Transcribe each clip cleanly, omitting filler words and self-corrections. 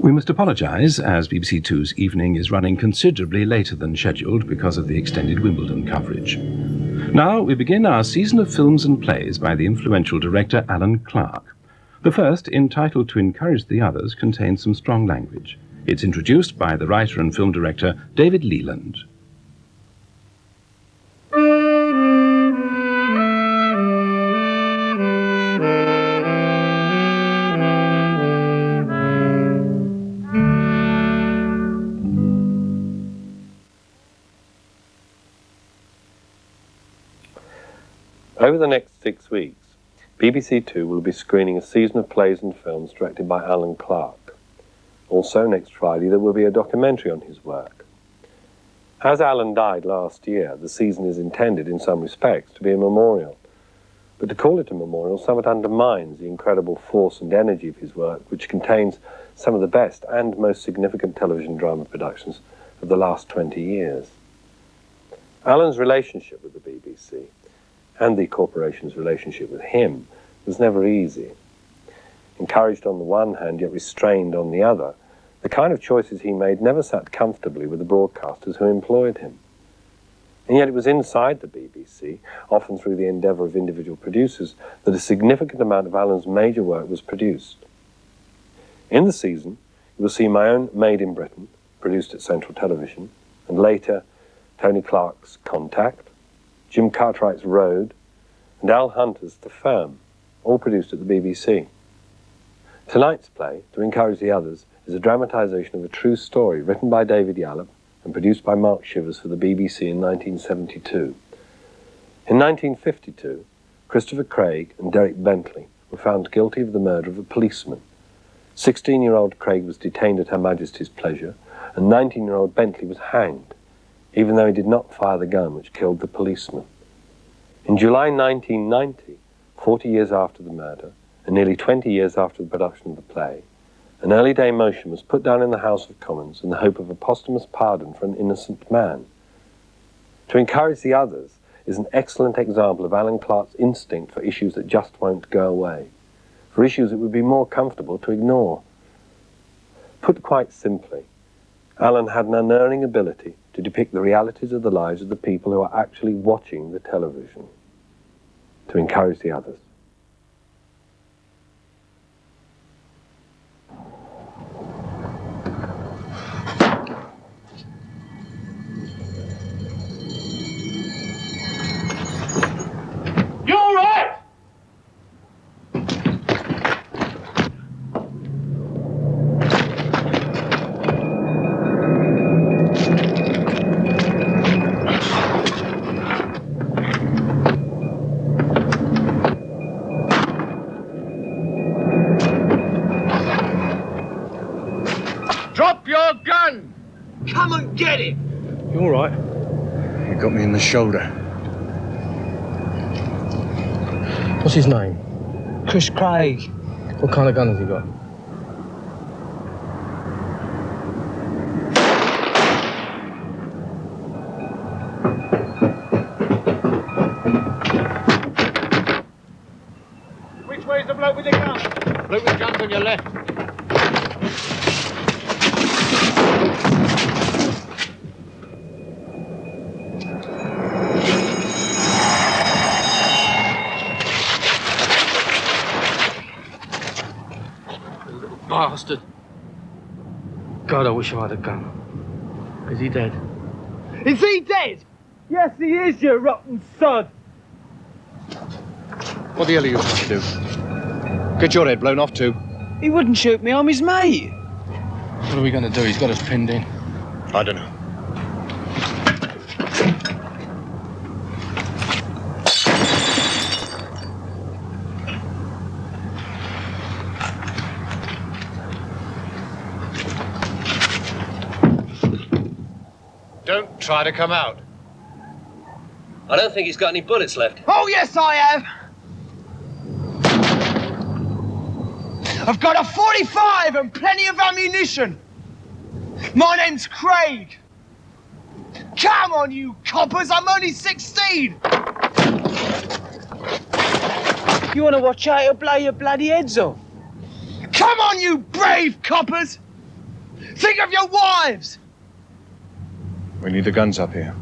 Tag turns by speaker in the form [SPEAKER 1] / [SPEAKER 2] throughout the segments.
[SPEAKER 1] We must apologise, as BBC Two's evening is running considerably later than scheduled because of the extended Wimbledon coverage. Now we begin our season of films and plays by the influential director Alan Clarke. The first, entitled To Encourage the Others, contains some strong language. It's introduced by the writer and film director David Yallop.
[SPEAKER 2] Over the next 6 weeks, BBC Two will be screening a season of plays and films directed by Alan Clarke. Also, next Friday, there will be a documentary on his work. As Alan died last year, the season is intended, in some respects, to be a memorial. But to call it a memorial somewhat undermines the incredible force and energy of his work, which contains some of the best and most significant television drama productions of the last 20 years. Alan's relationship with the BBC, and the corporation's relationship with him, was never easy. Encouraged on the one hand, yet restrained on the other, the kind of choices he made never sat comfortably with the broadcasters who employed him. And yet it was inside the BBC, often through the endeavour of individual producers, that a significant amount of Alan's major work was produced. In the season, you will see my own Made in Britain, produced at Central Television, and later Tony Clark's Contact, Jim Cartwright's Road, and Al Hunter's The Firm, all produced at the BBC. Tonight's play, To Encourage the Others, is a dramatisation of a true story written by David Yallop and produced by Mark Shivers for the BBC in 1972. In 1952, Christopher Craig and Derek Bentley were found guilty of the murder of a policeman. 16-year-old Craig was detained at Her Majesty's pleasure, and 19-year-old Bentley was hanged, even though he did not fire the gun which killed the policeman. In July 1990, 40 years after the murder, and nearly 20 years after the production of the play, an early day motion was put down in the House of Commons in the hope of a posthumous pardon for an innocent man. To Encourage the Others is an excellent example of Alan Clarke's instinct for issues that just won't go away, for issues it would be more comfortable to ignore. Put quite simply, Alan had an unerring ability to depict the realities of the lives of the people who are actually watching the television. To Encourage the Others.
[SPEAKER 3] You all right? Drop your gun! Come and get it!
[SPEAKER 4] You all right? You got me in the shoulder. What's his name?
[SPEAKER 5] Chris Craig.
[SPEAKER 4] What kind of gun has he got?
[SPEAKER 3] Which way's the bloke with the gun? Bloke with the gun's on your left.
[SPEAKER 4] Bastard. God, I wish I had a gun. Is he dead?
[SPEAKER 5] Is he dead? Yes, he is, you rotten sod.
[SPEAKER 4] What the hell are you trying to do? Get your head blown off too.
[SPEAKER 5] He wouldn't shoot me, I'm his mate.
[SPEAKER 4] What are we going to do? He's got us pinned in. I don't know.
[SPEAKER 3] Don't try to come out.
[SPEAKER 6] I don't think he's got any bullets left.
[SPEAKER 5] Oh, yes, I have. I've got a 45 and plenty of ammunition. My name's Craig. Come on, you coppers, I'm only 16. You want to watch out, he'll blow your bloody heads off. Come on, you brave coppers. Think of your wives!
[SPEAKER 7] We need the guns up here.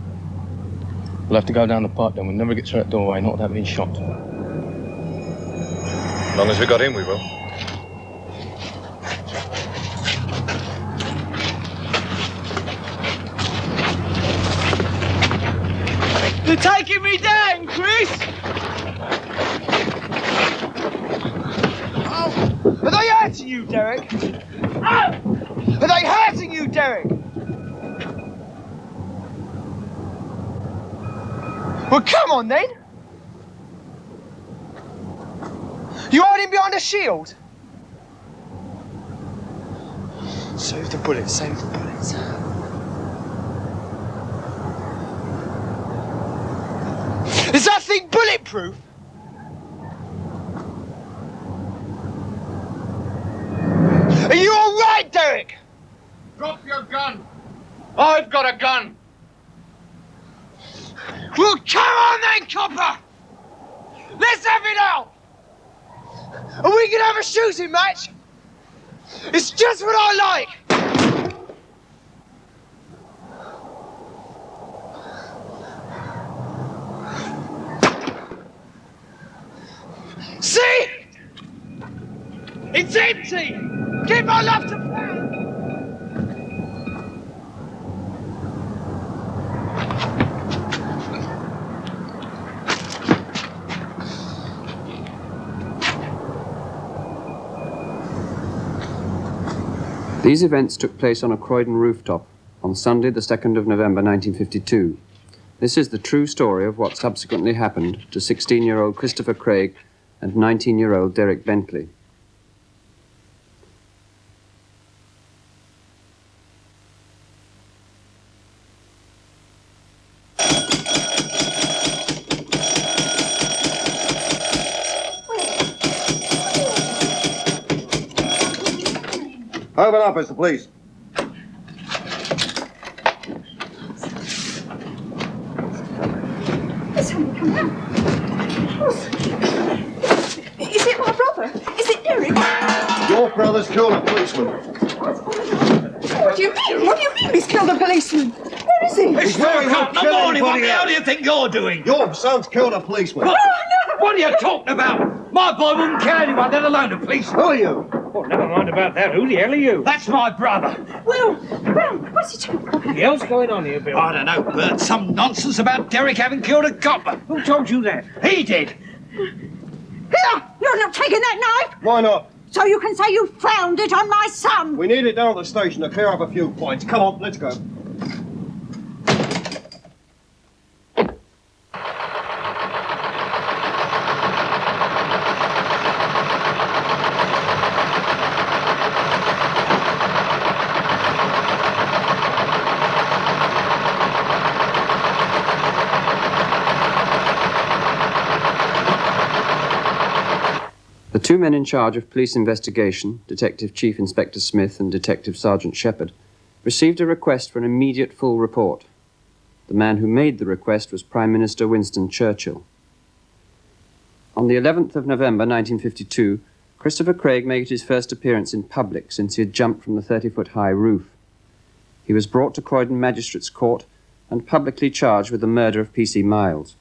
[SPEAKER 4] We'll have to go down the pipe then. We'll never get through that doorway, not without being shot.
[SPEAKER 7] As long as we got in, we will.
[SPEAKER 5] They're taking me down, Chris! Oh, are they hurting you, Derek? Oh! Are they hurting you, Derek? Well, come on, then. You hiding behind a shield? Save the bullets, save the bullets. Is that thing bulletproof? Are you all right, Derek?
[SPEAKER 3] Drop your gun. I've got a gun.
[SPEAKER 5] Well, come on then, copper! Let's have it out! Are we gonna have a shooting match? It's just what I like! See? It's empty! Keep my love to plan!
[SPEAKER 8] These events took place on a Croydon rooftop on Sunday, the 2nd of November 1952. This is the true story of what subsequently happened to 16-year-old Christopher Craig and 19-year-old Derek Bentley.
[SPEAKER 9] Open up, it's the police.
[SPEAKER 10] Is somebody come out? Is it my brother? Is it Derek?
[SPEAKER 9] Your brother's killed a policeman.
[SPEAKER 10] What do you mean? What do you mean he's killed a policeman? Where is he?
[SPEAKER 9] It's 4 o'clock in the morning.
[SPEAKER 3] What the hell do you think you're doing?
[SPEAKER 9] Your son's killed a policeman.
[SPEAKER 3] What? What are you talking about? My boy wouldn't kill anyone, let alone a policeman.
[SPEAKER 9] Who are you?
[SPEAKER 3] Oh, never mind about that. Who the hell are you? That's my brother.
[SPEAKER 10] Well, what's he talking about?
[SPEAKER 3] What the hell's going on here, Bill? I don't know, Bert. Some nonsense about Derek having killed a copper. Who told you that? He did.
[SPEAKER 10] Here! You're not taking that knife!
[SPEAKER 9] Why not?
[SPEAKER 10] So you can say you found it on my son!
[SPEAKER 9] We need it down at the station to clear up a few points. Come on, let's go.
[SPEAKER 8] The two men in charge of police investigation, Detective Chief Inspector Smith and Detective Sergeant Shepherd, received a request for an immediate full report. The man who made the request was Prime Minister Winston Churchill. On the 11th of November 1952, Christopher Craig made his first appearance in public since he had jumped from the 30-foot-high roof. He was brought to Croydon Magistrates' Court and publicly charged with the murder of P.C. Miles.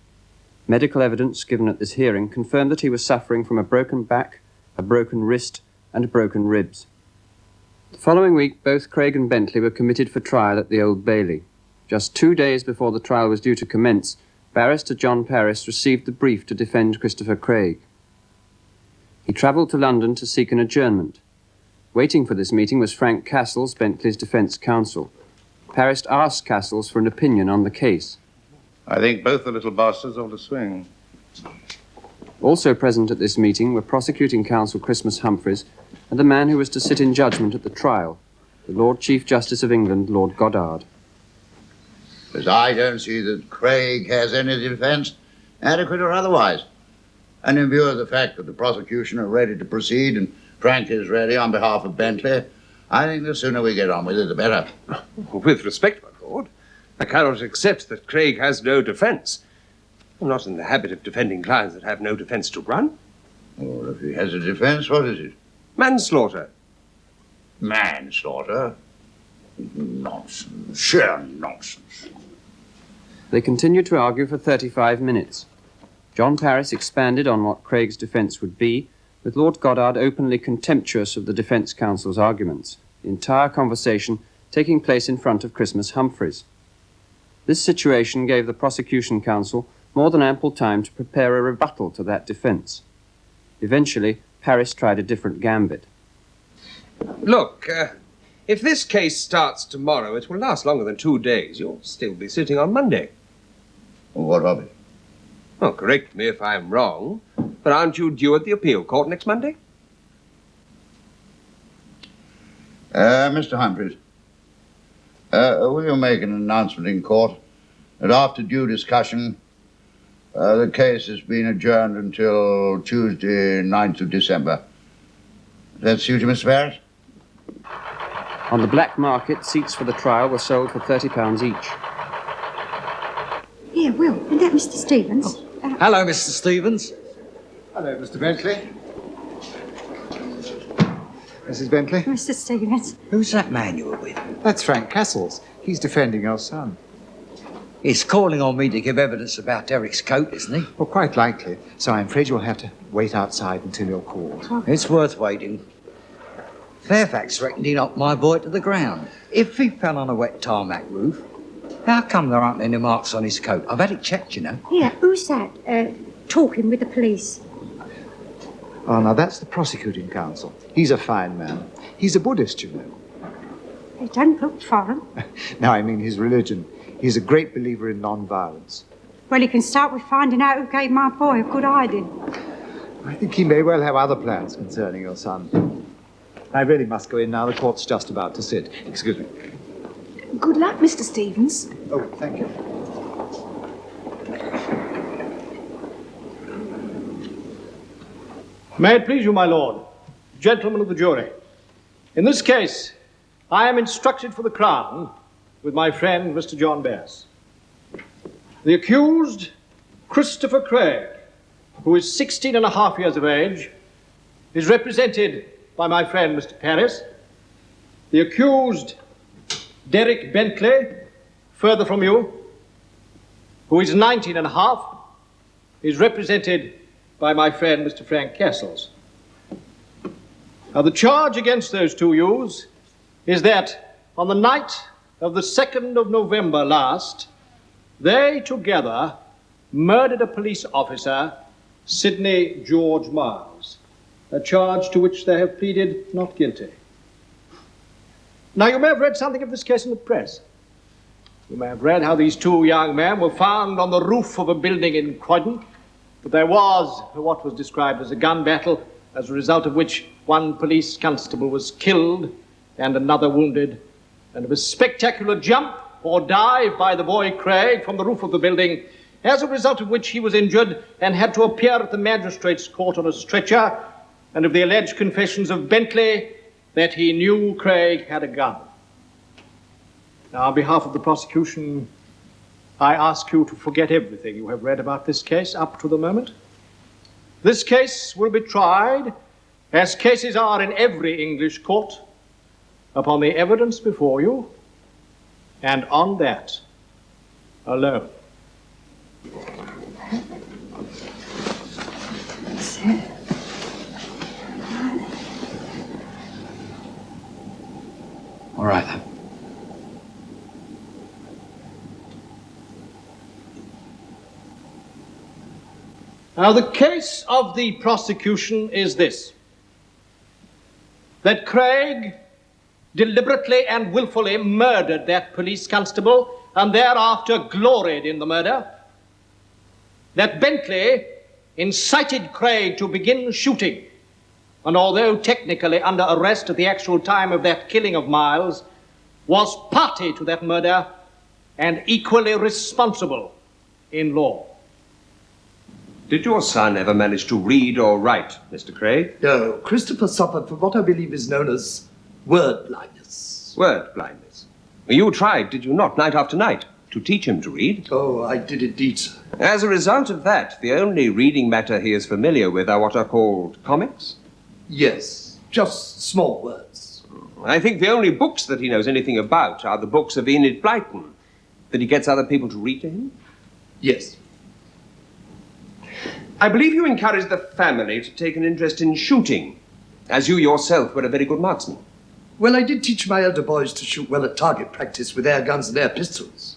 [SPEAKER 8] Medical evidence given at this hearing confirmed that he was suffering from a broken back, a broken wrist, and broken ribs. The following week, both Craig and Bentley were committed for trial at the Old Bailey. Just 2 days before the trial was due to commence, Barrister John Paris received the brief to defend Christopher Craig. He travelled to London to seek an adjournment. Waiting for this meeting was Frank Castles, Bentley's defence counsel. Paris asked Castles for an opinion on the case.
[SPEAKER 11] I think both the little bastards ought to swing.
[SPEAKER 8] Also present at this meeting were prosecuting counsel Christmas Humphreys and the man who was to sit in judgment at the trial, the Lord Chief Justice of England, Lord Goddard.
[SPEAKER 11] Because I don't see that Craig has any defence, adequate or otherwise. And in view of the fact that the prosecution are ready to proceed and Frank is ready on behalf of Bentley, I think the sooner we get on with it, the better.
[SPEAKER 12] With respect, my lord, I cannot accept that Craig has no defence. I'm not in the habit of defending clients that have no defence to run.
[SPEAKER 11] Well, if he has a defence, what is it?
[SPEAKER 12] Manslaughter.
[SPEAKER 11] Manslaughter? Nonsense. Sheer nonsense.
[SPEAKER 8] They continued to argue for 35 minutes. John Paris expanded on what Craig's defence would be, with Lord Goddard openly contemptuous of the defence counsel's arguments, the entire conversation taking place in front of Christmas Humphreys. This situation gave the prosecution counsel more than ample time to prepare a rebuttal to that defence. Eventually, Paris tried a different gambit.
[SPEAKER 12] Look, if this case starts tomorrow, it will last longer than 2 days. You'll still be sitting on Monday.
[SPEAKER 11] What of it?
[SPEAKER 12] Oh, correct me if I'm wrong, but aren't you due at the appeal court next Monday?
[SPEAKER 11] Mr. Humphreys, will you make an announcement in court that after due discussion, the case has been adjourned until Tuesday, 9th of December? Does that suit you, Mr. Paris?
[SPEAKER 8] On the black market, seats for the trial were sold for £30 each.
[SPEAKER 10] Here, Will, isn't that Mr. Stevens?
[SPEAKER 3] Hello, Mr. Stevens.
[SPEAKER 9] Hello, Mr. Bentley. Mrs. Bentley?
[SPEAKER 10] Mr. Stevens.
[SPEAKER 3] Who's that man you were with?
[SPEAKER 9] That's Frank Castles. He's defending your son.
[SPEAKER 3] He's calling on me to give evidence about Derek's coat, isn't he?
[SPEAKER 9] Well, quite likely. So I'm afraid you'll have to wait outside until you're called.
[SPEAKER 10] Oh.
[SPEAKER 3] It's worth waiting. Fairfax reckoned he knocked my boy to the ground. If he fell on a wet tarmac roof, how come there aren't any marks on his coat? I've had it checked, you know.
[SPEAKER 10] Here, who's that? Talking with the police.
[SPEAKER 9] Oh, now that's the prosecuting counsel. He's a fine man. He's a Buddhist, you know.
[SPEAKER 10] It doesn't look foreign.
[SPEAKER 9] No, I mean his religion. He's a great believer in non-violence.
[SPEAKER 10] Well, he can start with finding out who gave my boy a good hiding.
[SPEAKER 9] I think he may well have other plans concerning your son. I really must go in now. The court's just about to sit. Excuse me.
[SPEAKER 10] Good luck, Mr. Stevens.
[SPEAKER 9] Oh, thank you.
[SPEAKER 13] May it please you, my lord, gentlemen of the jury. In this case, I am instructed for the Crown with my friend, Mr. John Bass. The accused, Christopher Craig, who is 16 and a half years of age, is represented by my friend, Mr. Paris. The accused, Derek Bentley, further from you, who is 19 and a half, is represented by my friend, Mr. Frank Castles. Now, the charge against those two youths is that on the night of the 2nd of November last, they together murdered a police officer, Sidney George Miles, a charge to which they have pleaded not guilty. Now, you may have read something of this case in the press. You may have read how these two young men were found on the roof of a building in Croydon, but there was what was described as a gun battle, as a result of which one police constable was killed and another wounded, and of a spectacular jump or dive by the boy Craig from the roof of the building, as a result of which he was injured and had to appear at the magistrate's court on a stretcher, and of the alleged confessions of Bentley that he knew Craig had a gun. Now, on behalf of the prosecution, I ask you to forget everything you have read about this case up to the moment. This case will be tried, as cases are in every English court, upon the evidence before you, and on that alone.
[SPEAKER 3] All right, then.
[SPEAKER 13] Now, the case of the prosecution is this: that Craig deliberately and willfully murdered that police constable and thereafter gloried in the murder. That Bentley incited Craig to begin shooting, and although technically under arrest at the actual time of that killing of Miles, was party to that murder and equally responsible in law.
[SPEAKER 12] Did your son ever manage to read or write, Mr. Craig?
[SPEAKER 14] No, Christopher suffered from what I believe is known as word blindness.
[SPEAKER 12] Word blindness. You tried, did you not, night after night, to teach him to read?
[SPEAKER 14] Oh, I did indeed, sir.
[SPEAKER 12] As a result of that, the only reading matter he is familiar with are what are called comics?
[SPEAKER 14] Yes, just small words.
[SPEAKER 12] I think the only books that he knows anything about are the books of Enid Blyton, that he gets other people to read to him.
[SPEAKER 14] Yes.
[SPEAKER 12] I believe you encouraged the family to take an interest in shooting, as you yourself were a very good marksman.
[SPEAKER 14] Well, I did teach my elder boys to shoot well at target practice with air guns and air pistols,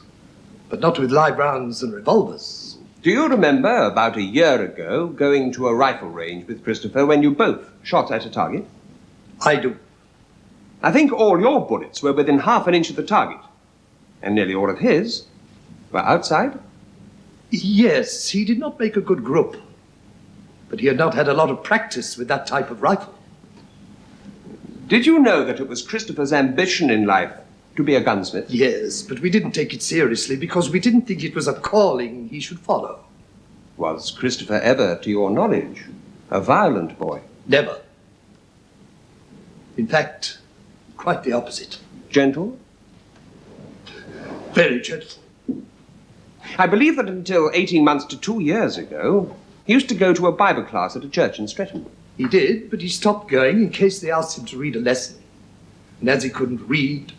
[SPEAKER 14] but not with live rounds and revolvers.
[SPEAKER 12] Do you remember, about a year ago, going to a rifle range with Christopher when you both shot at a target?
[SPEAKER 14] I do.
[SPEAKER 12] I think all your bullets were within half an inch of the target, and nearly all of his were outside?
[SPEAKER 14] Yes, he did not make a good group, but he had not had a lot of practice with that type of rifle.
[SPEAKER 12] Did you know that it was Christopher's ambition in life to be a gunsmith?
[SPEAKER 14] Yes, but we didn't take it seriously because we didn't think it was a calling he should follow.
[SPEAKER 12] Was Christopher ever, to your knowledge, a violent boy?
[SPEAKER 14] Never. In fact, quite the opposite.
[SPEAKER 12] Gentle?
[SPEAKER 14] Very gentle.
[SPEAKER 12] I believe that until 18 months to 2 years ago, he used to go to a Bible class at a church in Streatham.
[SPEAKER 14] He did, but he stopped going in case they asked him to read a lesson. And as he couldn't read,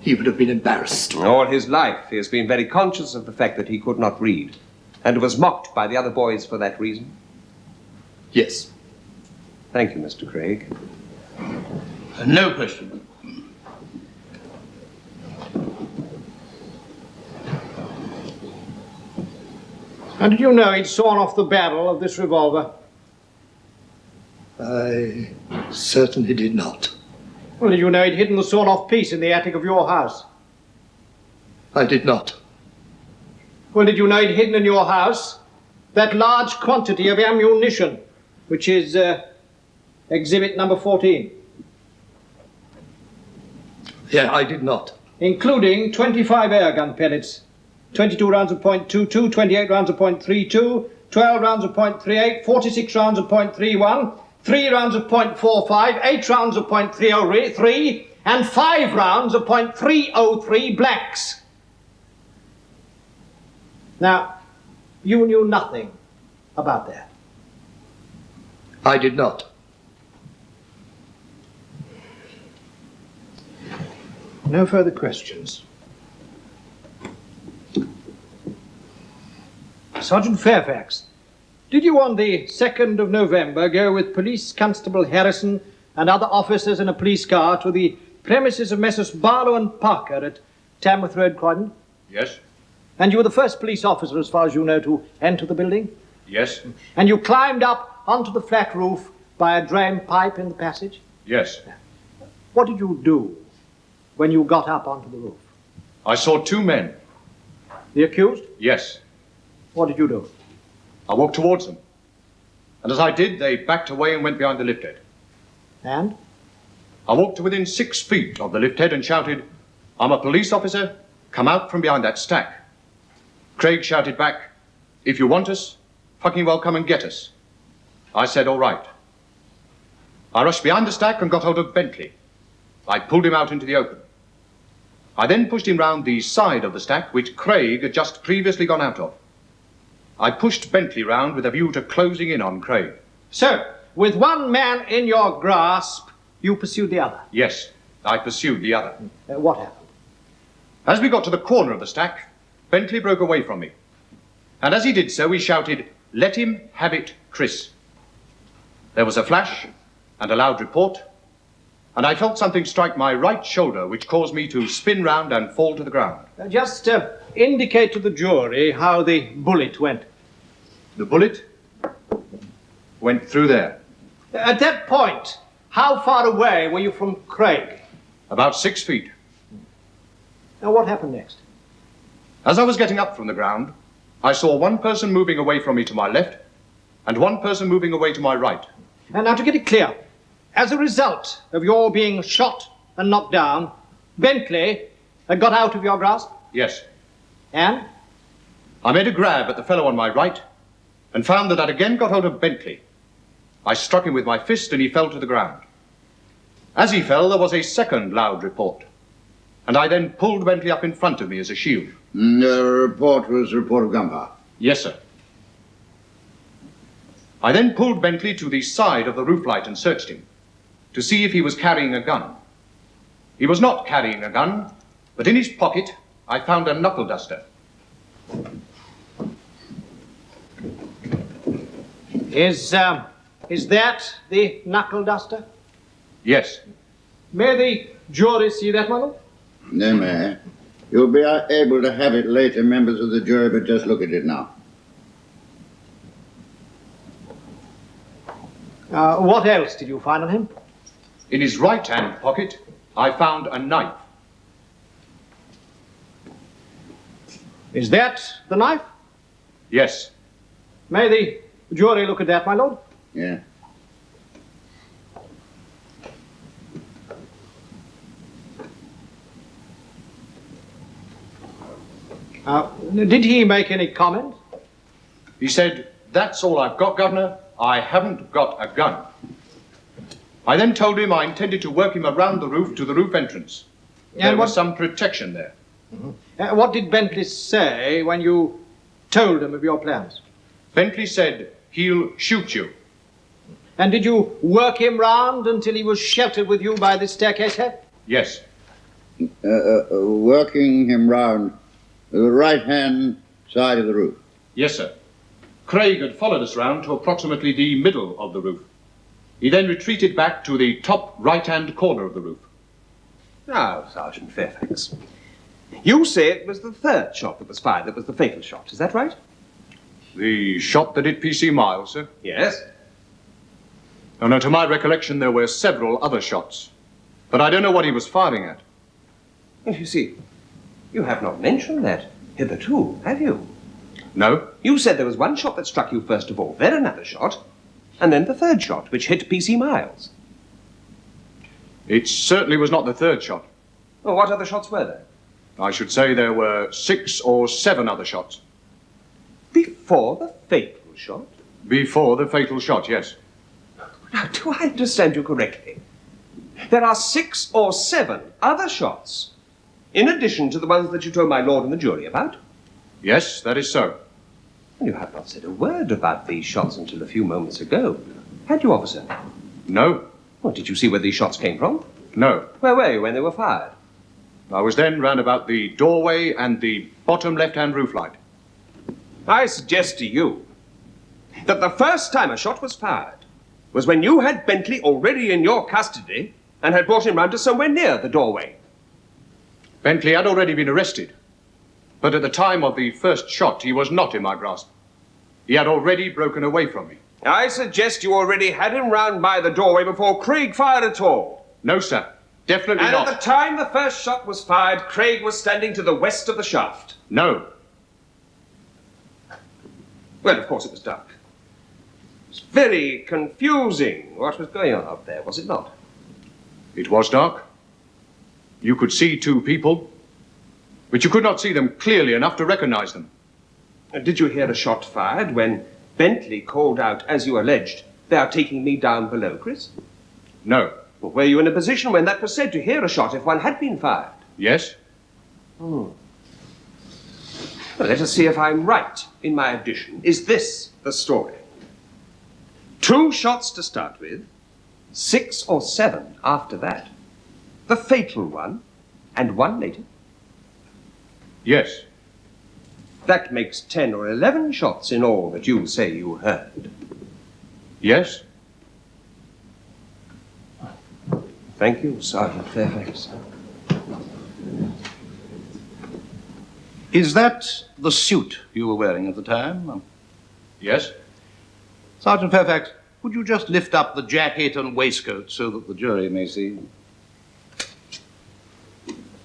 [SPEAKER 14] he would have been embarrassed.
[SPEAKER 12] All his life, he has been very conscious of the fact that he could not read, and was mocked by the other boys for that reason.
[SPEAKER 14] Yes.
[SPEAKER 12] Thank you, Mr. Craig.
[SPEAKER 14] No question.
[SPEAKER 13] And did you know he'd sawn off the barrel of this revolver?
[SPEAKER 14] I certainly did not.
[SPEAKER 13] Well, did you know he'd hidden the sawn-off piece in the attic of your house?
[SPEAKER 14] I did not.
[SPEAKER 13] Well, did you know he'd hidden in your house that large quantity of ammunition, which is exhibit number 14?
[SPEAKER 14] Yeah, I did not.
[SPEAKER 13] Including 25 airgun pellets, 22 rounds of .22, 28 rounds of .32, 12 rounds of .38, 46 rounds of .31, 3 rounds of .45, 8 rounds of .303, and 5 rounds of .303 blanks. Now, you knew nothing about that.
[SPEAKER 14] I did not.
[SPEAKER 13] No further questions. Sergeant Fairfax, did you on the 2nd of November go with Police Constable Harrison and other officers in a police car to the premises of Messrs. Barlow and Parker at Tamworth Road, Croydon?
[SPEAKER 7] Yes.
[SPEAKER 13] And you were the first police officer, as far as you know, to enter the building?
[SPEAKER 7] Yes.
[SPEAKER 13] And you climbed up onto the flat roof by a drain pipe in the passage?
[SPEAKER 7] Yes.
[SPEAKER 13] What did you do when you got up onto the roof?
[SPEAKER 7] I saw 2 men.
[SPEAKER 13] The accused?
[SPEAKER 7] Yes.
[SPEAKER 13] What did you do?
[SPEAKER 7] I walked towards them. And as I did, they backed away and went behind the lift head.
[SPEAKER 13] And?
[SPEAKER 7] I walked to within 6 feet of the lift head and shouted, "I'm a police officer. Come out from behind that stack." Craig shouted back, "If you want us, fucking well come and get us." I said, "All right." I rushed behind the stack and got hold of Bentley. I pulled him out into the open. I then pushed him round the side of the stack, which Craig had just previously gone out of. I pushed Bentley round with a view to closing in on Craig.
[SPEAKER 13] So, with one man in your grasp, you pursued the other?
[SPEAKER 7] Yes, I pursued the other.
[SPEAKER 13] What happened?
[SPEAKER 7] As we got to the corner of the stack, Bentley broke away from me. And as he did so, he shouted, "Let him have it, Chris." There was a flash and a loud report, and I felt something strike my right shoulder, which caused me to spin round and fall to the ground.
[SPEAKER 13] Just indicate to the jury how the bullet went.
[SPEAKER 7] The bullet went through there.
[SPEAKER 13] At that point, how far away were you from Craig?
[SPEAKER 7] About 6 feet.
[SPEAKER 13] Now, what happened next?
[SPEAKER 7] As I was getting up from the ground, I saw one person moving away from me to my left, and one person moving away to my right.
[SPEAKER 13] And now, to get it clear, as a result of your being shot and knocked down, Bentley had got out of your grasp?
[SPEAKER 7] Yes.
[SPEAKER 13] And?
[SPEAKER 7] I made a grab at the fellow on my right, and found that I'd again got hold of Bentley. I struck him with my fist, and he fell to the ground. As he fell, there was a second loud report, and I then pulled Bentley up in front of me as a shield.
[SPEAKER 11] The report was a report of gunfire?
[SPEAKER 7] Yes, sir. I then pulled Bentley to the side of the roof light and searched him to see if he was carrying a gun. He was not carrying a gun, but in his pocket I found a knuckle duster.
[SPEAKER 13] Is that the knuckle duster?
[SPEAKER 7] Yes.
[SPEAKER 13] May the jury see that, my lord?
[SPEAKER 11] They may. You'll be able to have it later, members of the jury, but just look at it now.
[SPEAKER 13] What else did you find on him?
[SPEAKER 7] In his right-hand pocket, I found a knife.
[SPEAKER 13] Is that the knife?
[SPEAKER 7] Yes.
[SPEAKER 13] May the jury look at that, my lord?
[SPEAKER 11] Yeah.
[SPEAKER 13] Did he make any comment?
[SPEAKER 7] He said, "That's all I've got, Governor. I haven't got a gun." I then told him I intended to work him around the roof to the roof entrance. There was some protection there.
[SPEAKER 13] Mm-hmm. What did Bentley say when you told him of your plans?
[SPEAKER 7] Bentley said, "He'll shoot you."
[SPEAKER 13] And did you work him round until he was sheltered with you by the staircase head?
[SPEAKER 7] Yes.
[SPEAKER 11] Working him round the right-hand side of the roof.
[SPEAKER 7] Yes, sir. Craig had followed us round to approximately the middle of the roof. He then retreated back to the top right-hand corner of the roof.
[SPEAKER 12] Now, Sergeant Fairfax, you say it was the third shot that was fired that was the fatal shot. Is that right?
[SPEAKER 7] The shot that hit P.C. Miles, sir?
[SPEAKER 12] Yes.
[SPEAKER 7] Oh, no, to my recollection, there were several other shots. But I don't know what he was firing at.
[SPEAKER 12] Well, you see, you have not mentioned that hitherto, have you?
[SPEAKER 7] No.
[SPEAKER 12] You said there was one shot that struck you first of all, then another shot, and then the third shot, which hit P.C. Miles.
[SPEAKER 7] It certainly was not the third shot.
[SPEAKER 12] Well, what other shots were there?
[SPEAKER 7] I should say there were 6 or 7 other shots.
[SPEAKER 12] Before the fatal shot?
[SPEAKER 7] Before the fatal shot, yes.
[SPEAKER 12] Now, do I understand you correctly? There are 6 or 7 other shots, in addition to the ones that you told my lord and the jury about?
[SPEAKER 7] Yes, that is so.
[SPEAKER 12] And you have not said a word about these shots until a few moments ago. Had you, officer?
[SPEAKER 7] No.
[SPEAKER 12] Well, did you see where these shots came from?
[SPEAKER 7] No.
[SPEAKER 12] Where were you when they were fired?
[SPEAKER 7] I was then round about the doorway and the bottom left-hand roof light.
[SPEAKER 12] I suggest to you that the first time a shot was fired was when you had Bentley already in your custody and had brought him round to somewhere near the doorway.
[SPEAKER 7] Bentley had already been arrested, but at the time of the first shot, he was not in my grasp. He had already broken away from me.
[SPEAKER 12] I suggest you already had him round by the doorway before Craig fired at all.
[SPEAKER 7] No, sir. Definitely
[SPEAKER 12] and
[SPEAKER 7] not.
[SPEAKER 12] And at the time the first shot was fired, Craig was standing to the west of the shaft.
[SPEAKER 7] No.
[SPEAKER 12] Well, of course it was dark. It was very confusing what was going on up there, was it not?
[SPEAKER 7] It was dark. You could see 2 people, but you could not see them clearly enough to recognize them.
[SPEAKER 12] Did you hear a shot fired when Bentley called out, as you alleged, "They are taking me down below, Chris"?
[SPEAKER 7] No.
[SPEAKER 12] Well, were you in a position when that was said to hear a shot if one had been fired?
[SPEAKER 7] Yes.
[SPEAKER 12] Well, let us see if I'm right in my addition. Is this the story? 2 shots to start with, 6 or 7 after that. The fatal one, and 1 later.
[SPEAKER 7] Yes.
[SPEAKER 12] That makes 10 or 11 shots in all that you say you heard.
[SPEAKER 7] Yes.
[SPEAKER 12] Thank you, Sergeant Fairfax.
[SPEAKER 15] Is that the suit you were wearing at the time?
[SPEAKER 7] Yes.
[SPEAKER 15] Sergeant Fairfax, would you just lift up the jacket and waistcoat so that the jury may see?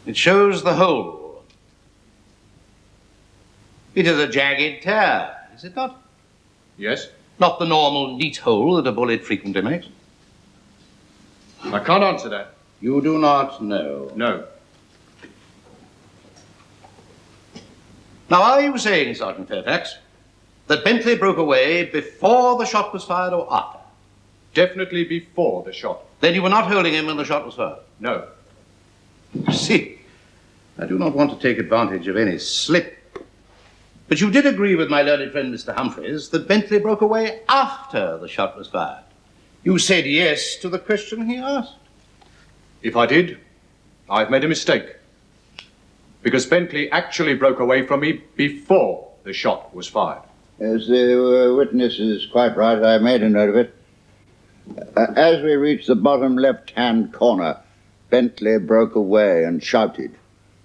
[SPEAKER 15] It shows the hole. It is a jagged tear, is it not?
[SPEAKER 7] Yes.
[SPEAKER 15] Not the normal neat hole that a bullet frequently makes.
[SPEAKER 7] I can't answer that.
[SPEAKER 15] You do not know?
[SPEAKER 7] No.
[SPEAKER 15] Now, are you saying, Sergeant Fairfax, that Bentley broke away before the shot was fired or after?
[SPEAKER 7] Definitely before the shot.
[SPEAKER 15] Then you were not holding him when the shot was fired?
[SPEAKER 7] No.
[SPEAKER 15] You see, I do not want to take advantage of any slip. But you did agree with my learned friend, Mr. Humphreys, that Bentley broke away after the shot was fired. You said yes to the question he asked.
[SPEAKER 7] If I did, I've made a mistake. Because Bentley actually broke away from me before the shot was fired.
[SPEAKER 11] As the witness is quite right, I made a note of it. As we reached the bottom left-hand corner, Bentley broke away and shouted,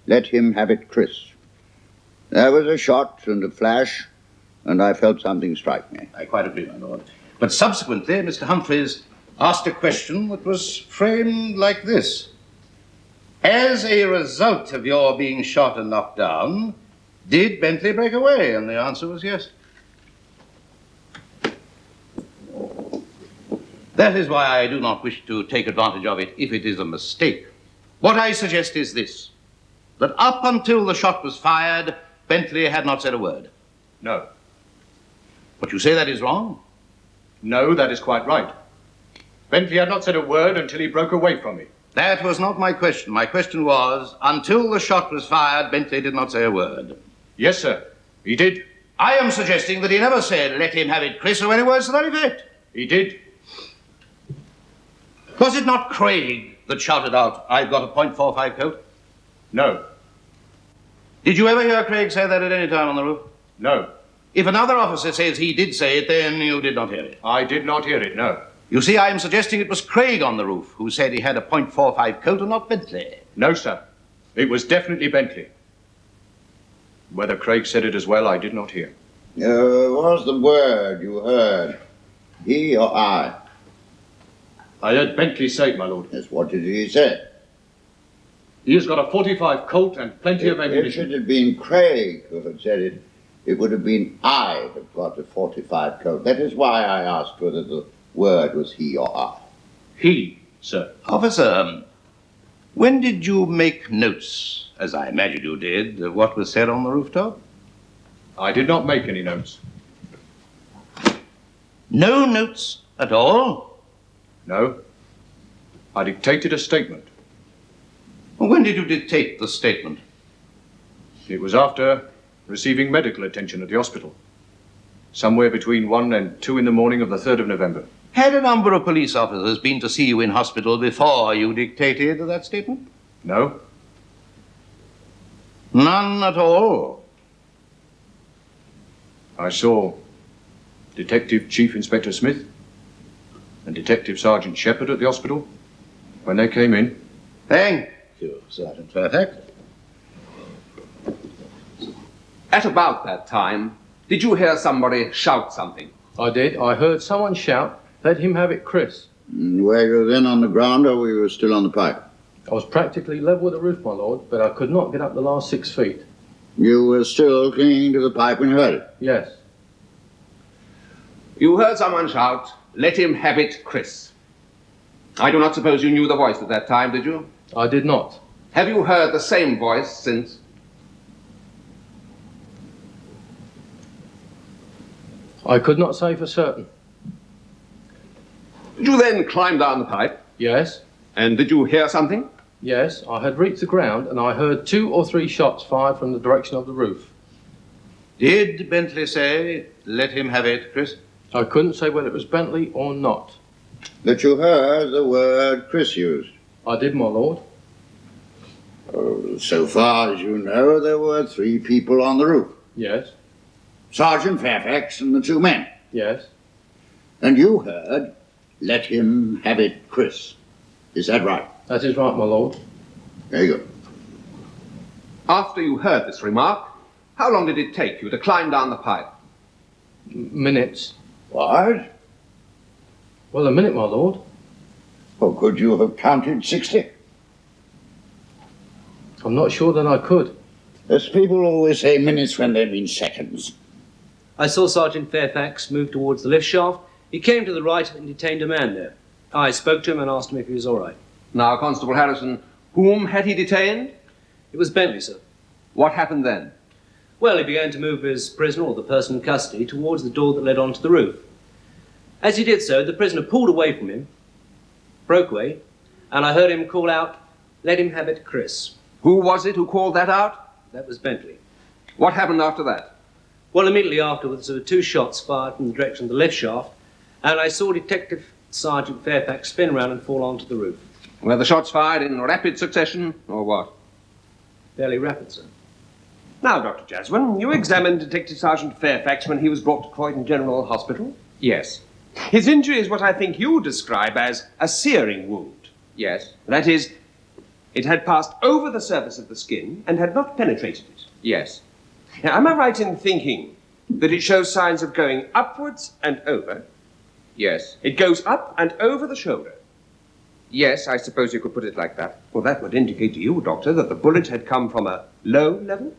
[SPEAKER 11] "Let him have it, Chris." There was a shot and a flash, and I felt something strike me.
[SPEAKER 15] I quite agree, my lord. But subsequently, Mr. Humphreys asked a question that was framed like this. As a result of your being shot and knocked down, did Bentley break away? And the answer was yes. That is why I do not wish to take advantage of it if it is a mistake. What I suggest is this, that up until the shot was fired, Bentley had not said a word.
[SPEAKER 7] No.
[SPEAKER 15] But you say that is wrong?
[SPEAKER 7] No, that is quite right. Bentley had not said a word until he broke away from me.
[SPEAKER 15] That was not my question. My question was, until the shot was fired, Bentley did not say a word.
[SPEAKER 7] Yes, sir. He did.
[SPEAKER 15] I am suggesting that he never said, "Let him have it, Chris," or any words to that effect.
[SPEAKER 7] He did.
[SPEAKER 15] Was it not Craig that shouted out, "I've got a .45 coat"?
[SPEAKER 7] No.
[SPEAKER 15] Did you ever hear Craig say that at any time on the roof?
[SPEAKER 7] No.
[SPEAKER 15] If another officer says he did say it, then you did not hear it.
[SPEAKER 7] I did not hear it, no.
[SPEAKER 15] You see, I am suggesting it was Craig on the roof who said he had a .45 coat and not Bentley.
[SPEAKER 7] No, sir. It was definitely Bentley. Whether Craig said it as well, I did not hear.
[SPEAKER 11] Was the word you heard he or I?
[SPEAKER 7] I heard Bentley say it, my lord.
[SPEAKER 11] Yes, what did he say?
[SPEAKER 7] He has got a .45 Colt and plenty of ammunition.
[SPEAKER 11] If it had been Craig who had said it, it would have been I that got a .45 Colt. That is why I asked whether the word was he or I.
[SPEAKER 7] He, sir.
[SPEAKER 15] Officer, when did you make notes, as I imagine you did, of what was said on the rooftop?
[SPEAKER 7] I did not make any notes.
[SPEAKER 15] No notes at all?
[SPEAKER 7] No. I dictated a statement.
[SPEAKER 15] When did you dictate the statement?
[SPEAKER 7] It was after receiving medical attention at the hospital. Somewhere between 1 and 2 in the morning of the 3rd of November.
[SPEAKER 15] Had a number of police officers been to see you in hospital before you dictated that statement?
[SPEAKER 7] No.
[SPEAKER 15] None at all?
[SPEAKER 7] I saw Detective Chief Inspector Smith and Detective Sergeant Shepard at the hospital when they came in.
[SPEAKER 15] Thank you, Sergeant Fairfax.
[SPEAKER 16] At about that time, did you hear somebody shout something?
[SPEAKER 4] I did. I heard someone shout, "Let him have it, Chris."
[SPEAKER 11] Were you then on the ground or were you still on the pipe?
[SPEAKER 4] I was practically level with the roof, my lord, but I could not get up the last 6 feet.
[SPEAKER 11] You were still clinging to the pipe when you heard it?
[SPEAKER 4] Yes.
[SPEAKER 16] You heard someone shout, "Let him have it, Chris." I do not suppose you knew the voice at that time, did you?
[SPEAKER 4] I did not.
[SPEAKER 16] Have you heard the same voice since?
[SPEAKER 4] I could not say for certain.
[SPEAKER 16] Did you then climb down the pipe?
[SPEAKER 4] Yes.
[SPEAKER 16] And did you hear something?
[SPEAKER 4] Yes, I had reached the ground and I heard 2 or 3 shots fired from the direction of the roof.
[SPEAKER 15] Did Bentley say, "Let him have it, Chris"?
[SPEAKER 4] I couldn't say whether it was Bentley or not.
[SPEAKER 11] But you heard the word Chris used?
[SPEAKER 4] I did, my lord.
[SPEAKER 11] So far as you know, there were 3 people on the roof.
[SPEAKER 4] Yes.
[SPEAKER 11] Sergeant Fairfax and the 2 men.
[SPEAKER 4] Yes.
[SPEAKER 11] And you heard, "Let him have it, Chris." Is that right?
[SPEAKER 4] That is right, my lord.
[SPEAKER 11] Very good.
[SPEAKER 16] After you heard this remark, how long did it take you to climb down the pipe?
[SPEAKER 4] Minutes.
[SPEAKER 11] What?
[SPEAKER 4] Well, a minute, my lord.
[SPEAKER 11] Well, could you have counted 60?
[SPEAKER 4] I'm not sure that I could.
[SPEAKER 11] As people always say minutes when they mean seconds.
[SPEAKER 6] I saw Sergeant Fairfax move towards the lift shaft. He came to the right and detained a man there. I spoke to him and asked him if he was all right.
[SPEAKER 16] Now, Constable Harrison, whom had he detained?
[SPEAKER 6] It was Bentley, sir.
[SPEAKER 16] What happened then?
[SPEAKER 6] Well, he began to move his prisoner, or the person in custody, towards the door that led onto the roof. As he did so, the prisoner pulled away from him, broke away, and I heard him call out, "Let him have it, Chris."
[SPEAKER 16] Who was it who called that out?
[SPEAKER 6] That was Bentley.
[SPEAKER 16] What happened after that?
[SPEAKER 6] Well, immediately afterwards, there were 2 shots fired from the direction of the lift shaft, and I saw Detective Sergeant Fairfax spin around and fall onto the roof.
[SPEAKER 16] Were the shots fired in rapid succession, or what?
[SPEAKER 13] Fairly rapid, sir.
[SPEAKER 12] Now, Dr. Jasmine, you examined Detective Sergeant Fairfax when he was brought to Croydon General Hospital?
[SPEAKER 16] Yes.
[SPEAKER 12] His injury is what I think you describe as a searing wound.
[SPEAKER 16] Yes.
[SPEAKER 12] That is, it had passed over the surface of the skin and had not penetrated it.
[SPEAKER 16] Yes.
[SPEAKER 12] Now, am I right in thinking that it shows signs of going upwards and over?
[SPEAKER 16] Yes.
[SPEAKER 12] It goes up and over the shoulder.
[SPEAKER 16] Yes, I suppose you could put it like that.
[SPEAKER 12] Well, that would indicate to you, Doctor, that the bullet had come from a low level?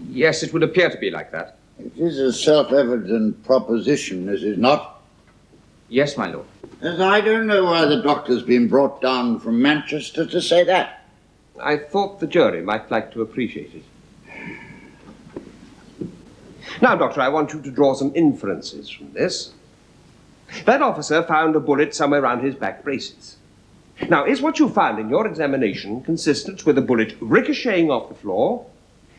[SPEAKER 16] Yes, it would appear to be like that.
[SPEAKER 11] It is a self-evident proposition, is it not?
[SPEAKER 16] Yes, my lord.
[SPEAKER 11] As I don't know why the doctor's been brought down from Manchester to say that.
[SPEAKER 12] I thought the jury might like to appreciate it. Now, Doctor, I want you to draw some inferences from this. That officer found a bullet somewhere round his back braces. Now, is what you found in your examination consistent with a bullet ricocheting off the floor,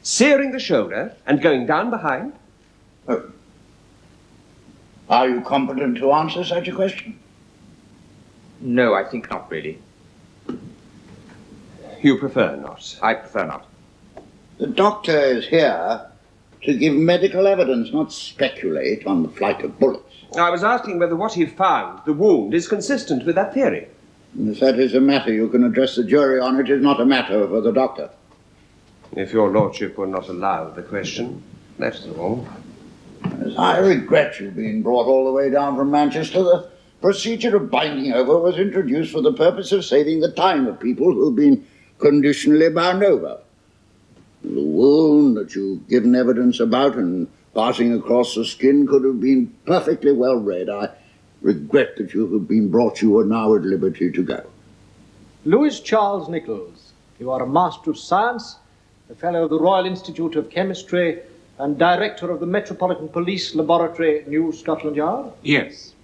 [SPEAKER 12] searing the shoulder, and going down behind?
[SPEAKER 11] Oh. Are you competent to answer such a question?
[SPEAKER 16] No, I think not really.
[SPEAKER 12] You prefer not?
[SPEAKER 16] I prefer not.
[SPEAKER 11] The doctor is here to give medical evidence, not speculate on the flight of bullets.
[SPEAKER 12] I was asking whether what he found, the wound, is consistent with that theory.
[SPEAKER 11] If that is a matter you can address the jury on, it is not a matter for the doctor.
[SPEAKER 12] If your lordship will not allow the question, that's all.
[SPEAKER 11] As I regret you being brought all the way down from Manchester, the procedure of binding over was introduced for the purpose of saving the time of people who've been conditionally bound over. The wound that you've given evidence about and passing across the skin could have been perfectly well read. I regret that you have been brought. You are now at liberty to go.
[SPEAKER 13] Louis Charles Nichols, you are a Master of Science, a Fellow of the Royal Institute of Chemistry, and Director of the Metropolitan Police Laboratory, New Scotland Yard?
[SPEAKER 16] Yes.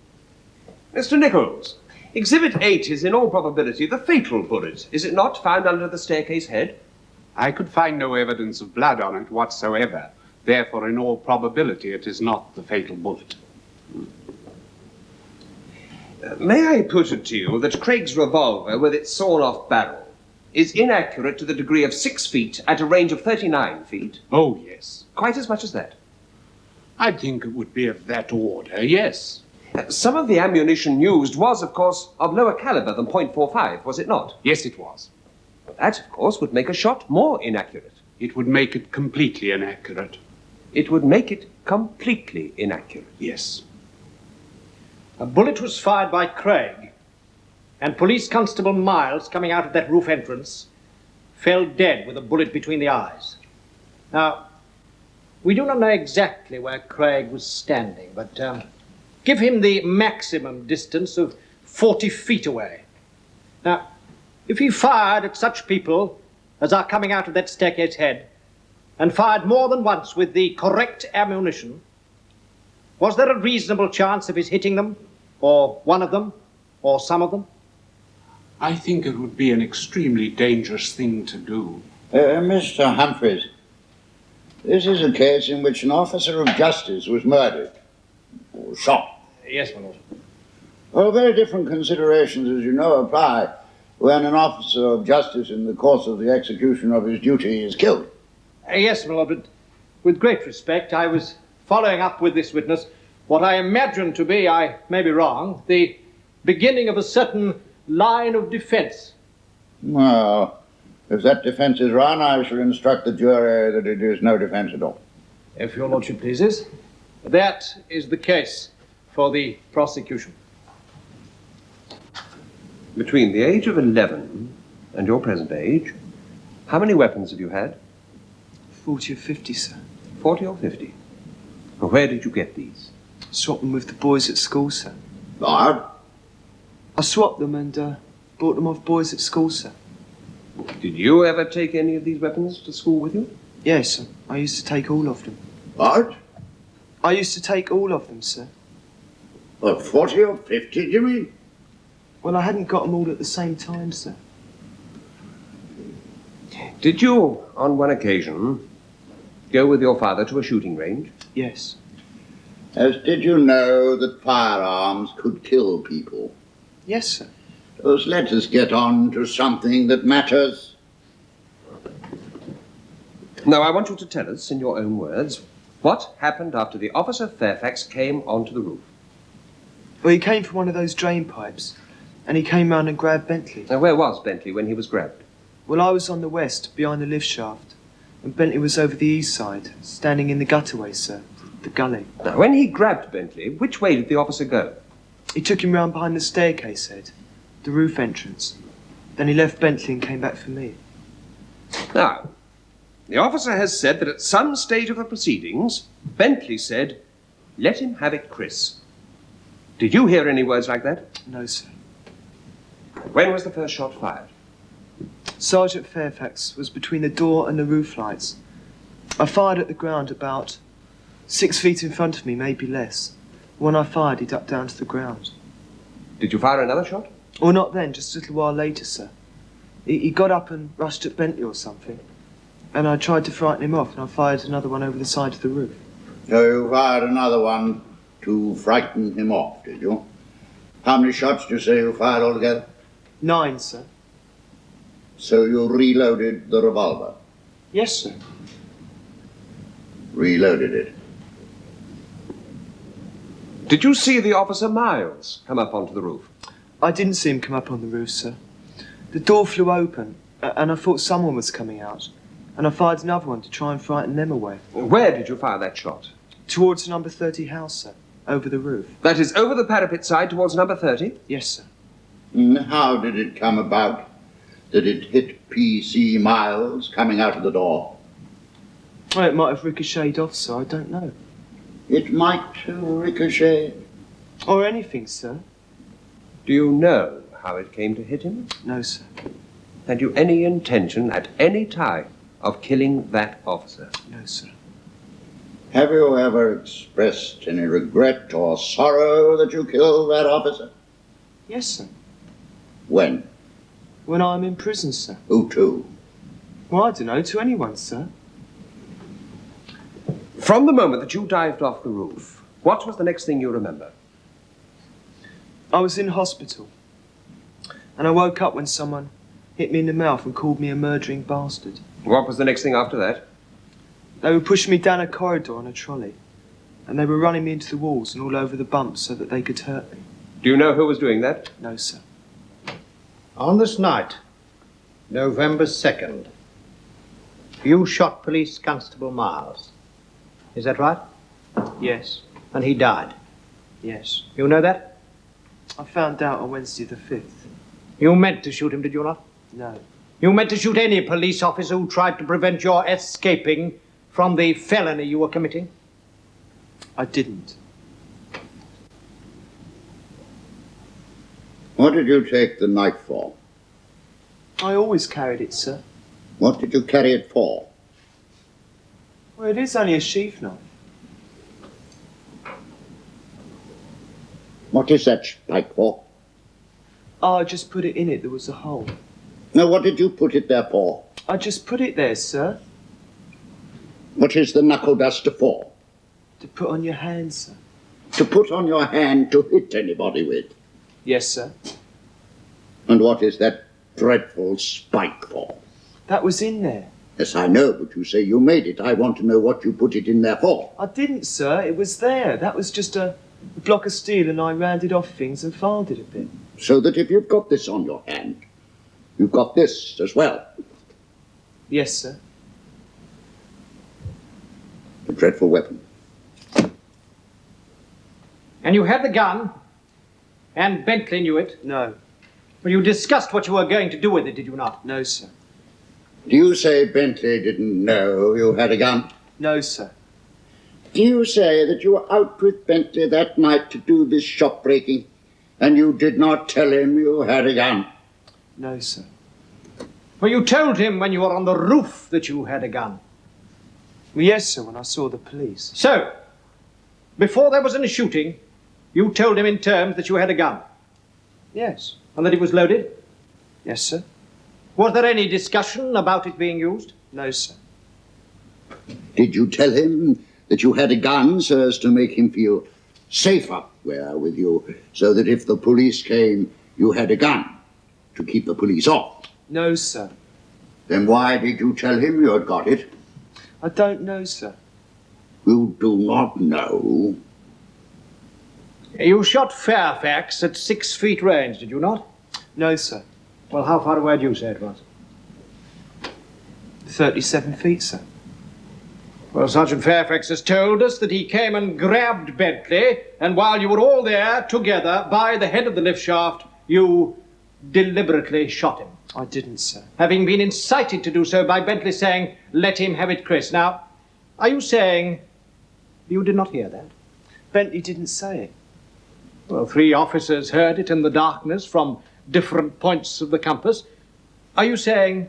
[SPEAKER 12] Mr. Nichols, Exhibit 8 is in all probability the fatal bullet, is it not, found under the staircase head?
[SPEAKER 17] I could find no evidence of blood on it whatsoever. Therefore, in all probability, it is not the fatal bullet.
[SPEAKER 12] May I put it to you that Craig's revolver, with its sawn-off barrel, is inaccurate to the degree of 6 feet at a range of 39 feet?
[SPEAKER 17] Oh, yes.
[SPEAKER 12] Quite as much as that?
[SPEAKER 17] I think it would be of that order, yes.
[SPEAKER 12] Some of the ammunition used was, of course, of lower caliber than .45, was it not?
[SPEAKER 17] Yes, it was.
[SPEAKER 12] But that, of course, would make a shot more inaccurate.
[SPEAKER 17] It would make it completely inaccurate.
[SPEAKER 12] It would make it completely inaccurate.
[SPEAKER 17] Yes.
[SPEAKER 13] A bullet was fired by Craig, and Police Constable Miles, coming out of that roof entrance, fell dead with a bullet between the eyes. Now, we do not know exactly where Craig was standing, but give him the maximum distance of 40 feet away. Now, if he fired at such people as are coming out of that staircase head, and fired more than once with the correct ammunition, was there a reasonable chance of his hitting them, or one of them, or some of them?
[SPEAKER 17] I think it would be an extremely dangerous thing to do.
[SPEAKER 11] Mr. Humphreys, this is a case in which an officer of justice was murdered, or shot.
[SPEAKER 13] Yes, my lord.
[SPEAKER 11] Well, very different considerations, as you know, apply when an officer of justice in the course of the execution of his duty is killed.
[SPEAKER 13] Yes, my lord, but with great respect, I was following up with this witness what I imagine to be, I may be wrong, the beginning of a certain line of defense.
[SPEAKER 11] Well, if that defense is run, I shall instruct the jury that it is no defense at all.
[SPEAKER 13] If your lordship pleases. That is the case for the prosecution.
[SPEAKER 12] Between the age of 11 and your present age, how many weapons have you had?
[SPEAKER 5] 40 or 50, sir.
[SPEAKER 12] 40 or 50? And where did you get these?
[SPEAKER 5] Swapped them with the boys at school, sir.
[SPEAKER 11] What?
[SPEAKER 5] I swapped them and bought them off boys at school, sir.
[SPEAKER 12] Did you ever take any of these weapons to school with you?
[SPEAKER 5] Yes, sir. I used to take all of them.
[SPEAKER 11] What?
[SPEAKER 5] I used to take all of them, sir.
[SPEAKER 11] What, 40 or 50, do you mean?
[SPEAKER 5] Well, I hadn't got them all at the same time, sir.
[SPEAKER 12] Did you, on one occasion, go with your father to a shooting range?
[SPEAKER 5] Yes.
[SPEAKER 11] As did you know that firearms could kill people?
[SPEAKER 5] Yes, sir.
[SPEAKER 11] So let us get on to something that matters.
[SPEAKER 12] Now, I want you to tell us, in your own words, what happened after the Officer Fairfax came onto the roof.
[SPEAKER 5] Well, he came from one of those drain pipes, and he came round and grabbed Bentley.
[SPEAKER 12] Now, where was Bentley when he was grabbed?
[SPEAKER 5] Well, I was on the west, behind the lift shaft, and Bentley was over the east side, standing in the gutterway, sir, the gully.
[SPEAKER 12] Now, when he grabbed Bentley, which way did the officer go?
[SPEAKER 5] He took him round behind the staircase head, the roof entrance. Then he left Bentley and came back for me.
[SPEAKER 12] Now, the officer has said that at some stage of the proceedings, Bentley said, "Let him have it, Chris." Did you hear any words like that?
[SPEAKER 5] No, sir.
[SPEAKER 12] When was the first shot fired?
[SPEAKER 5] Sergeant Fairfax was between the door and the roof lights. I fired at the ground about 6 feet in front of me, maybe less. When I fired, he ducked down to the ground.
[SPEAKER 12] Did you fire another shot?
[SPEAKER 5] Well, not then, just a little while later, sir. He got up and rushed at Bentley or something. And I tried to frighten him off, and I fired another one over the side of the roof.
[SPEAKER 11] So you fired another one to frighten him off, did you? How many shots do you say you fired altogether?
[SPEAKER 5] 9, sir.
[SPEAKER 11] So you reloaded the revolver?
[SPEAKER 5] Yes, sir.
[SPEAKER 11] Reloaded it.
[SPEAKER 12] Did you see the officer Miles come up onto the roof?
[SPEAKER 5] I didn't see him come up on the roof, sir. The door flew open, and I thought someone was coming out. And I fired another one to try and frighten them away.
[SPEAKER 12] Where did you fire that shot?
[SPEAKER 5] Towards number 30 house, sir. Over the roof.
[SPEAKER 12] That is over the parapet side towards number 30?
[SPEAKER 5] Yes, sir.
[SPEAKER 11] And how did it come about that it hit P.C. Miles coming out of the door?
[SPEAKER 5] Well, it might have ricocheted off, sir. I don't know.
[SPEAKER 11] It might ricochet.
[SPEAKER 5] Or anything, sir.
[SPEAKER 12] Do you know how it came to hit him?
[SPEAKER 5] No, sir.
[SPEAKER 12] Had you any intention at any time of killing that officer?
[SPEAKER 5] No, sir.
[SPEAKER 11] Have you ever expressed any regret or sorrow that you killed that officer?
[SPEAKER 5] Yes, sir.
[SPEAKER 11] When?
[SPEAKER 5] When I'm in prison, sir.
[SPEAKER 11] Who to?
[SPEAKER 5] Well, I don't know, to anyone, sir.
[SPEAKER 12] From the moment that you dived off the roof, what was the next thing you remember?
[SPEAKER 5] I was in hospital. And I woke up when someone hit me in the mouth and called me a murdering bastard.
[SPEAKER 12] What was the next thing after that?
[SPEAKER 5] They were pushing me down a corridor on a trolley. And they were running me into the walls and all over the bumps so that they could hurt me.
[SPEAKER 12] Do you know who was doing that?
[SPEAKER 5] No, sir.
[SPEAKER 13] On this night, November 2nd, you shot Police Constable Miles. Is that right?
[SPEAKER 5] Yes.
[SPEAKER 13] And he died?
[SPEAKER 5] Yes.
[SPEAKER 13] You know that?
[SPEAKER 5] I found out on Wednesday the 5th.
[SPEAKER 13] You meant to shoot him, did you not?
[SPEAKER 5] No.
[SPEAKER 13] You meant to shoot any police officer who tried to prevent your escaping from the felony you were committing?
[SPEAKER 5] I didn't.
[SPEAKER 11] What did you take the knife for?
[SPEAKER 5] I always carried it, sir.
[SPEAKER 11] What did you carry it for?
[SPEAKER 5] Well, it is only a sheath knife.
[SPEAKER 11] What is that spike for?
[SPEAKER 5] Oh, I just put it in it. There was a hole.
[SPEAKER 11] Now, what did you put it there for?
[SPEAKER 5] I just put it there, sir.
[SPEAKER 11] What is the knuckle duster for?
[SPEAKER 5] To put on your hand, sir.
[SPEAKER 11] To put on your hand to hit anybody with?
[SPEAKER 5] Yes, sir.
[SPEAKER 11] And what is that dreadful spike for?
[SPEAKER 5] That was in there.
[SPEAKER 11] Yes, I know, but you say you made it. I want to know what you put it in there for.
[SPEAKER 5] I didn't, sir. It was there. That was just a block of steel, and I rounded off things and filed it a bit.
[SPEAKER 11] So that if you've got this on your hand, you've got this as well.
[SPEAKER 5] Yes, sir.
[SPEAKER 11] A dreadful weapon.
[SPEAKER 13] And you had the gun, and Bentley knew it?
[SPEAKER 5] No.
[SPEAKER 13] Well, you discussed what you were going to do with it, did you not?
[SPEAKER 5] No, sir.
[SPEAKER 11] Do you say Bentley didn't know you had a gun?
[SPEAKER 5] No, sir.
[SPEAKER 11] Do you say that you were out with Bentley that night to do this shop breaking, and you did not tell him you had a gun?
[SPEAKER 5] No, sir.
[SPEAKER 13] Well, you told him when you were on the roof that you had a gun.
[SPEAKER 5] Well, yes, sir, when I saw the police.
[SPEAKER 13] So, before there was any shooting, you told him in terms that you had a gun?
[SPEAKER 5] Yes.
[SPEAKER 13] And that it was loaded?
[SPEAKER 5] Yes, sir.
[SPEAKER 13] Was there any discussion about it being used?
[SPEAKER 5] No, sir.
[SPEAKER 11] Did you tell him that you had a gun so as to make him feel safer with you, so that if the police came, you had a gun? to keep the police off.
[SPEAKER 5] No, sir.
[SPEAKER 11] Then why did you tell him you had got it?
[SPEAKER 5] I don't know, sir.
[SPEAKER 11] You do not know?
[SPEAKER 13] You shot Fairfax at 6 feet range, did you not?
[SPEAKER 5] No, sir.
[SPEAKER 13] Well, how far away do you say it was?
[SPEAKER 5] 37 feet, sir.
[SPEAKER 13] Well, Sergeant Fairfax has told us that he came and grabbed Bentley, and while you were all there together by the head of the lift shaft, you deliberately shot him.
[SPEAKER 5] I didn't, sir.
[SPEAKER 13] Having been incited to do so by Bentley saying, "Let him have it, Chris." Now, are you saying you did not hear that?
[SPEAKER 5] Bentley didn't say it.
[SPEAKER 13] Well, 3 officers heard it in the darkness from different points of the compass. Are you saying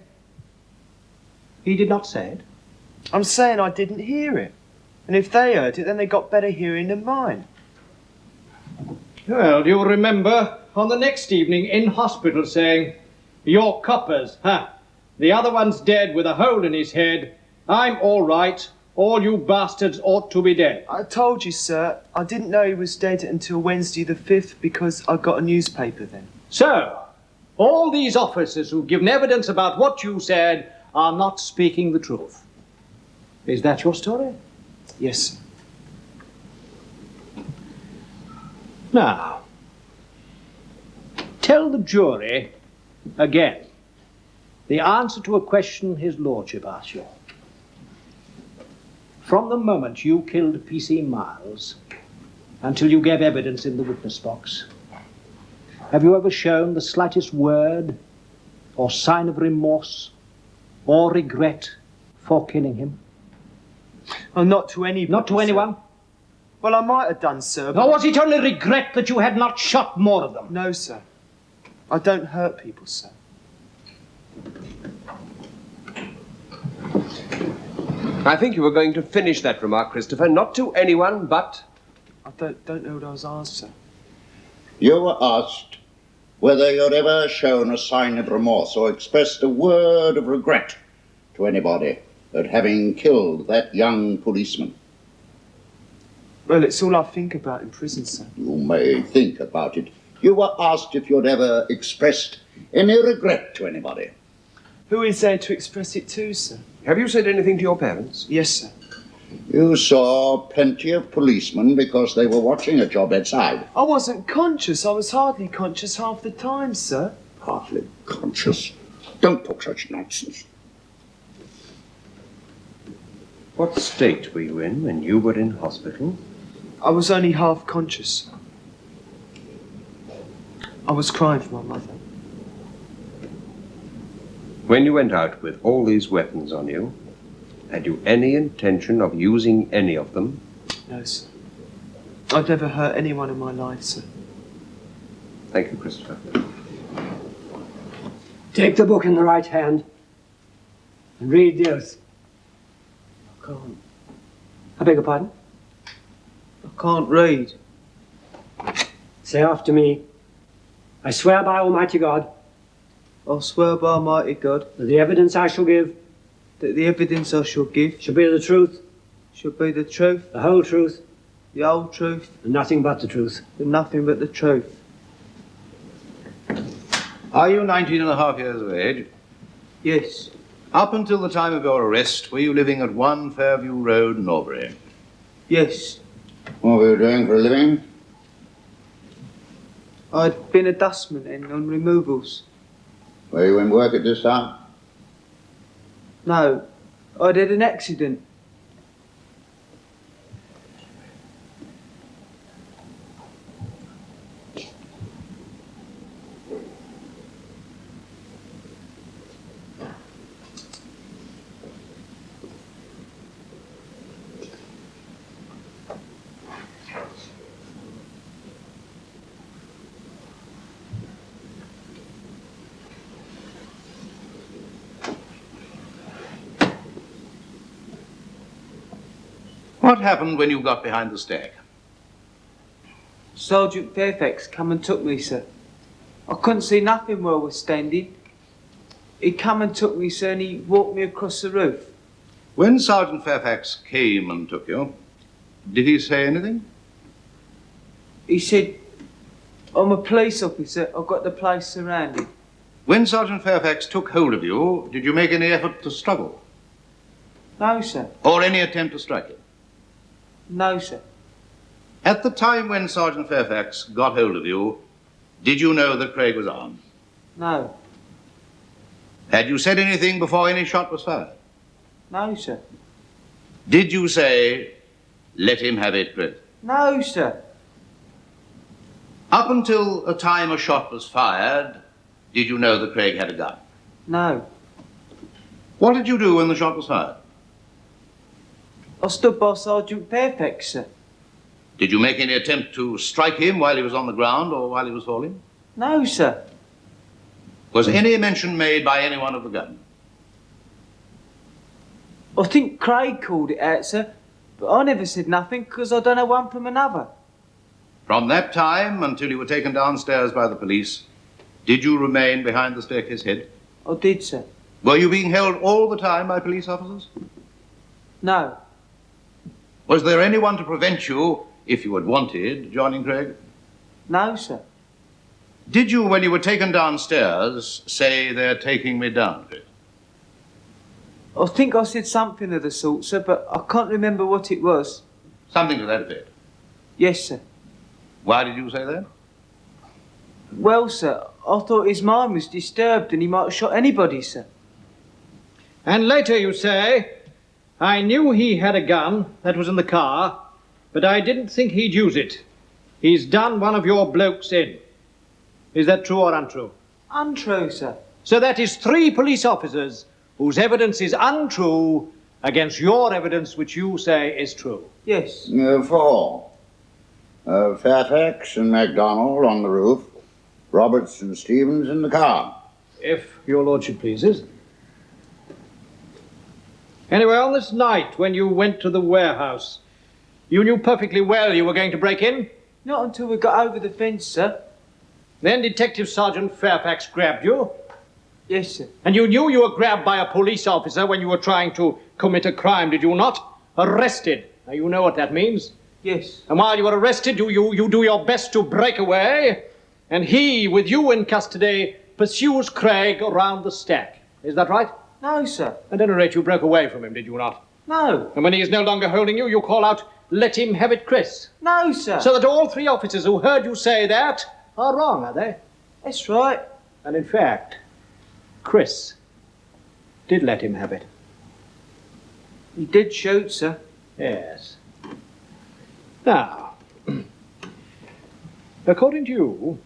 [SPEAKER 13] he did not say it?
[SPEAKER 5] I'm saying I didn't hear it. And if they heard it, then they got better hearing than mine.
[SPEAKER 13] Well, do you remember on the next evening in hospital saying, "You're coppers, huh? The other one's dead with a hole in his head. I'm all right. All you bastards ought to be dead."
[SPEAKER 5] I told you, sir, I didn't know he was dead until Wednesday the 5th because I got a newspaper then.
[SPEAKER 13] So, all these officers who've given evidence about what you said are not speaking the truth. Is that your story?
[SPEAKER 5] Yes, sir.
[SPEAKER 13] Now, tell the jury again the answer to a question his lordship asked you. From the moment you killed P.C. Miles until you gave evidence in the witness box, have you ever shown the slightest word or sign of remorse or regret for killing him?
[SPEAKER 5] Oh, not to anybody.
[SPEAKER 13] Not to anyone?
[SPEAKER 5] Well, I might have done, sir.
[SPEAKER 13] Or was it only regret that you had not shot more of them?
[SPEAKER 5] No, sir. I don't hurt people, sir.
[SPEAKER 12] I think you were going to finish that remark, Christopher. Not to anyone, but...
[SPEAKER 5] I don't know what I was asked, sir.
[SPEAKER 11] You were asked whether you'd ever shown a sign of remorse or expressed a word of regret to anybody at having killed that young policeman.
[SPEAKER 5] Well, it's all I think about in prison, sir.
[SPEAKER 11] You may think about it. You were asked if you'd ever expressed any regret to anybody.
[SPEAKER 5] Who is there to express it to, sir?
[SPEAKER 12] Have you said anything to your parents?
[SPEAKER 5] Yes, sir.
[SPEAKER 11] You saw plenty of policemen because they were watching at your bedside.
[SPEAKER 5] I wasn't conscious. I was hardly conscious half the time, sir.
[SPEAKER 11] Hardly conscious? Don't talk such nonsense.
[SPEAKER 2] What state were you in when you were in hospital?
[SPEAKER 5] I was only half conscious. I was crying for my mother.
[SPEAKER 2] When you went out with all these weapons on you, had you any intention of using any of them?
[SPEAKER 5] No, sir. I've never hurt anyone in my life, sir.
[SPEAKER 2] Thank you, Christopher.
[SPEAKER 18] Take the book in the right hand and read the oath.
[SPEAKER 5] I can't.
[SPEAKER 18] I beg your pardon?
[SPEAKER 5] I can't read.
[SPEAKER 18] Say after me. I swear by Almighty God.
[SPEAKER 5] I swear by Almighty God.
[SPEAKER 18] That the evidence I shall give.
[SPEAKER 5] That the evidence I shall give.
[SPEAKER 18] Shall be the truth.
[SPEAKER 5] Shall be the truth.
[SPEAKER 18] The whole truth.
[SPEAKER 5] The whole truth.
[SPEAKER 18] And nothing but the truth.
[SPEAKER 5] And nothing but the truth.
[SPEAKER 15] Are you 19.5 years of age?
[SPEAKER 5] Yes.
[SPEAKER 15] Up until the time of your arrest, were you living at 1 Fairview Road, Norbury?
[SPEAKER 5] Yes.
[SPEAKER 11] What were you doing for a living?
[SPEAKER 5] I'd been a dustman and on removals.
[SPEAKER 11] Were you in work at this time?
[SPEAKER 5] No. I'd had an accident.
[SPEAKER 15] What happened when you got behind the stag?
[SPEAKER 5] Sergeant Fairfax come and took me, sir. I couldn't see nothing where I was standing. He come and took me, sir, and he walked me across the roof.
[SPEAKER 15] When Sergeant Fairfax came and took you, did he say anything?
[SPEAKER 5] He said, I'm a police officer. I've got the place surrounded.
[SPEAKER 15] When Sergeant Fairfax took hold of you, did you make any effort to struggle?
[SPEAKER 5] No, sir.
[SPEAKER 15] Or any attempt to strike him?
[SPEAKER 5] No, sir.
[SPEAKER 15] At the time when Sergeant Fairfax got hold of you, did you know that Craig was armed?
[SPEAKER 5] No.
[SPEAKER 15] Had you said anything before any shot was fired?
[SPEAKER 5] No, sir.
[SPEAKER 15] Did you say, let him have it, Chris?
[SPEAKER 5] No, sir.
[SPEAKER 15] Up until the time a shot was fired, did you know that Craig had a gun?
[SPEAKER 5] No.
[SPEAKER 15] What did you do when the shot was fired?
[SPEAKER 5] I stood by Sergeant Fairfax, sir.
[SPEAKER 15] Did you make any attempt to strike him while he was on the ground or while he was falling?
[SPEAKER 5] No, sir.
[SPEAKER 15] Was any mention made by anyone of the gun?
[SPEAKER 5] I think Craig called it out, sir, but I never said nothing because I don't know one from another.
[SPEAKER 15] From that time until you were taken downstairs by the police, did you remain behind the staircase head?
[SPEAKER 5] I did, sir.
[SPEAKER 15] Were you being held all the time by police officers?
[SPEAKER 5] No.
[SPEAKER 15] Was there anyone to prevent you, if you had wanted, joining Craig?
[SPEAKER 5] No, sir.
[SPEAKER 15] Did you, when you were taken downstairs, say, they're taking me down, Chris?
[SPEAKER 5] I think I said something of the sort, sir, but I can't remember what it was.
[SPEAKER 15] Something to that effect?
[SPEAKER 5] Yes, sir.
[SPEAKER 15] Why did you say that?
[SPEAKER 5] Well, sir, I thought his mind was disturbed and he might have shot anybody, sir.
[SPEAKER 13] And later you say, I knew he had a gun that was in the car, but I didn't think he'd use it. He's done one of your blokes in. Is that true or untrue?
[SPEAKER 5] Untrue, sir.
[SPEAKER 13] So that is 3 police officers whose evidence is untrue against your evidence, which you say is true.
[SPEAKER 5] Yes.
[SPEAKER 11] 4. Fairfax and MacDonald on the roof, Roberts and Stevens in the car.
[SPEAKER 13] If your lordship pleases. Anyway, on this night when you went to the warehouse, you knew perfectly well you were going to break in?
[SPEAKER 5] Not until we got over the fence, sir.
[SPEAKER 13] Then Detective Sergeant Fairfax grabbed you?
[SPEAKER 5] Yes, sir.
[SPEAKER 13] And you knew you were grabbed by a police officer when you were trying to commit a crime, did you not? Arrested. Now, you know what that means?
[SPEAKER 5] Yes.
[SPEAKER 13] And while you were arrested, you do your best to break away, and he, with you in custody, pursues Craig around the stack. Is that right?
[SPEAKER 5] No, sir.
[SPEAKER 13] At any rate, you broke away from him, did you not?
[SPEAKER 5] No.
[SPEAKER 13] And when he is no longer holding you, you call out, let him have it, Chris.
[SPEAKER 5] No, sir.
[SPEAKER 13] So that all 3 officers who heard you say that are wrong, are they?
[SPEAKER 5] That's right.
[SPEAKER 13] And in fact, Chris did let him have it.
[SPEAKER 5] He did shoot, sir.
[SPEAKER 13] Yes. Now, according to you,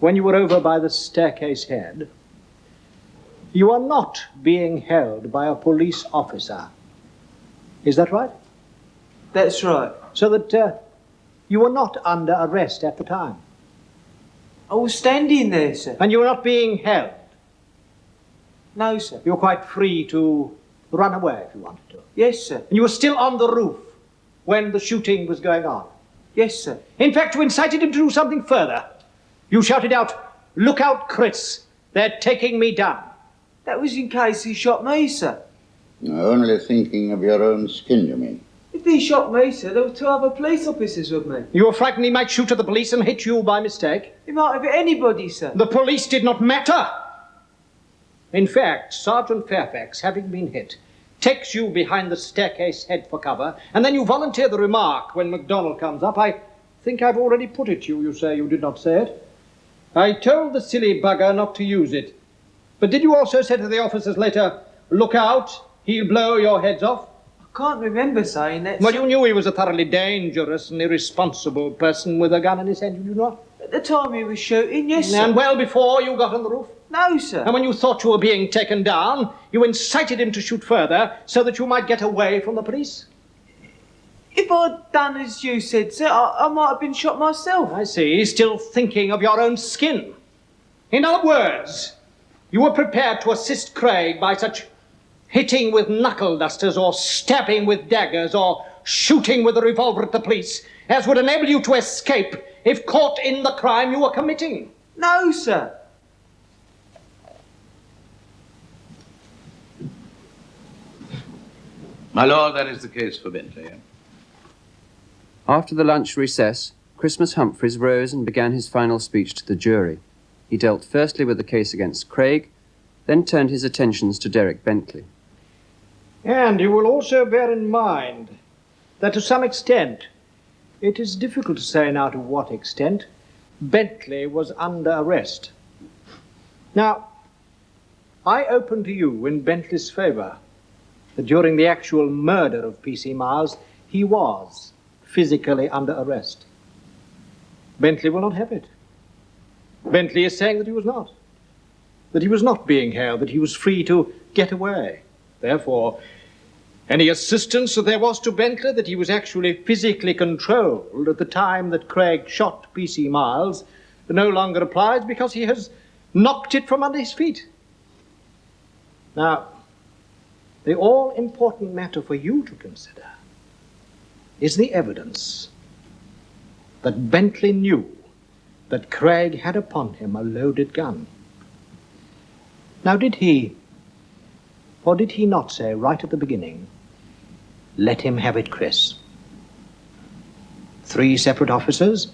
[SPEAKER 13] when you were over by the staircase head, you are not being held by a police officer. Is that right?
[SPEAKER 5] That's right.
[SPEAKER 13] So that you were not under arrest at the time.
[SPEAKER 5] I was standing there, sir.
[SPEAKER 13] And you were not being held?
[SPEAKER 5] No, sir.
[SPEAKER 13] You were quite free to run away if you wanted to?
[SPEAKER 5] Yes, sir.
[SPEAKER 13] And you were still on the roof when the shooting was going on?
[SPEAKER 5] Yes, sir.
[SPEAKER 13] In fact, you incited him to do something further. You shouted out, look out, Chris, they're taking me down.
[SPEAKER 5] That was in case he shot me, sir.
[SPEAKER 11] Only thinking of your own skin, you mean?
[SPEAKER 5] If he shot me, sir, there were 2 other police officers with me.
[SPEAKER 13] You were frightened he might shoot at the police and hit you by mistake?
[SPEAKER 5] He might have hit anybody, sir.
[SPEAKER 13] The police did not matter. In fact, Sergeant Fairfax, having been hit, takes you behind the staircase head for cover, and then you volunteer the remark when MacDonald comes up. I think I've already put it to you. You say you did not say it. I told the silly bugger not to use it. But did you also say to the officers later, look out, he'll blow your heads off?
[SPEAKER 5] I can't remember saying that.
[SPEAKER 13] Well, you knew he was a thoroughly dangerous and irresponsible person with a gun in his hand, did you not?
[SPEAKER 5] At the time he was shooting, yes, sir.
[SPEAKER 13] And well before you got on the roof?
[SPEAKER 5] No, sir.
[SPEAKER 13] And when you thought you were being taken down, you incited him to shoot further so that you might get away from the police?
[SPEAKER 5] If I'd done as you said, sir, I might have been shot myself.
[SPEAKER 13] I see. Still thinking of your own skin. In other words, you were prepared to assist Craig by such hitting with knuckle dusters or stabbing with daggers or shooting with a revolver at the police as would enable you to escape if caught in the crime you were committing.
[SPEAKER 5] No, sir.
[SPEAKER 15] My lord, that is the case for Bentley.
[SPEAKER 8] After the lunch recess, Christmas Humphreys rose and began his final speech to the jury. he dealt firstly with the case against Craig, then turned his attentions to Derek Bentley.
[SPEAKER 13] And you will also bear in mind that to some extent, it is difficult to say now to what extent, Bentley was under arrest. Now, I open to you in Bentley's favour that during the actual murder of P.C. Miles, he was physically under arrest. Bentley will not have it. Bentley is saying that he was not being held, that he was free to get away. Therefore, any assistance that there was to Bentley that he was actually physically controlled at the time that Craig shot P.C. Miles no longer applies because he has knocked it from under his feet. Now, the all-important matter for you to consider is the evidence that Bentley knew that Craig had upon him a loaded gun. Now, did he, or did he not say right at the beginning, "Let him have it, Chris"? 3 separate officers,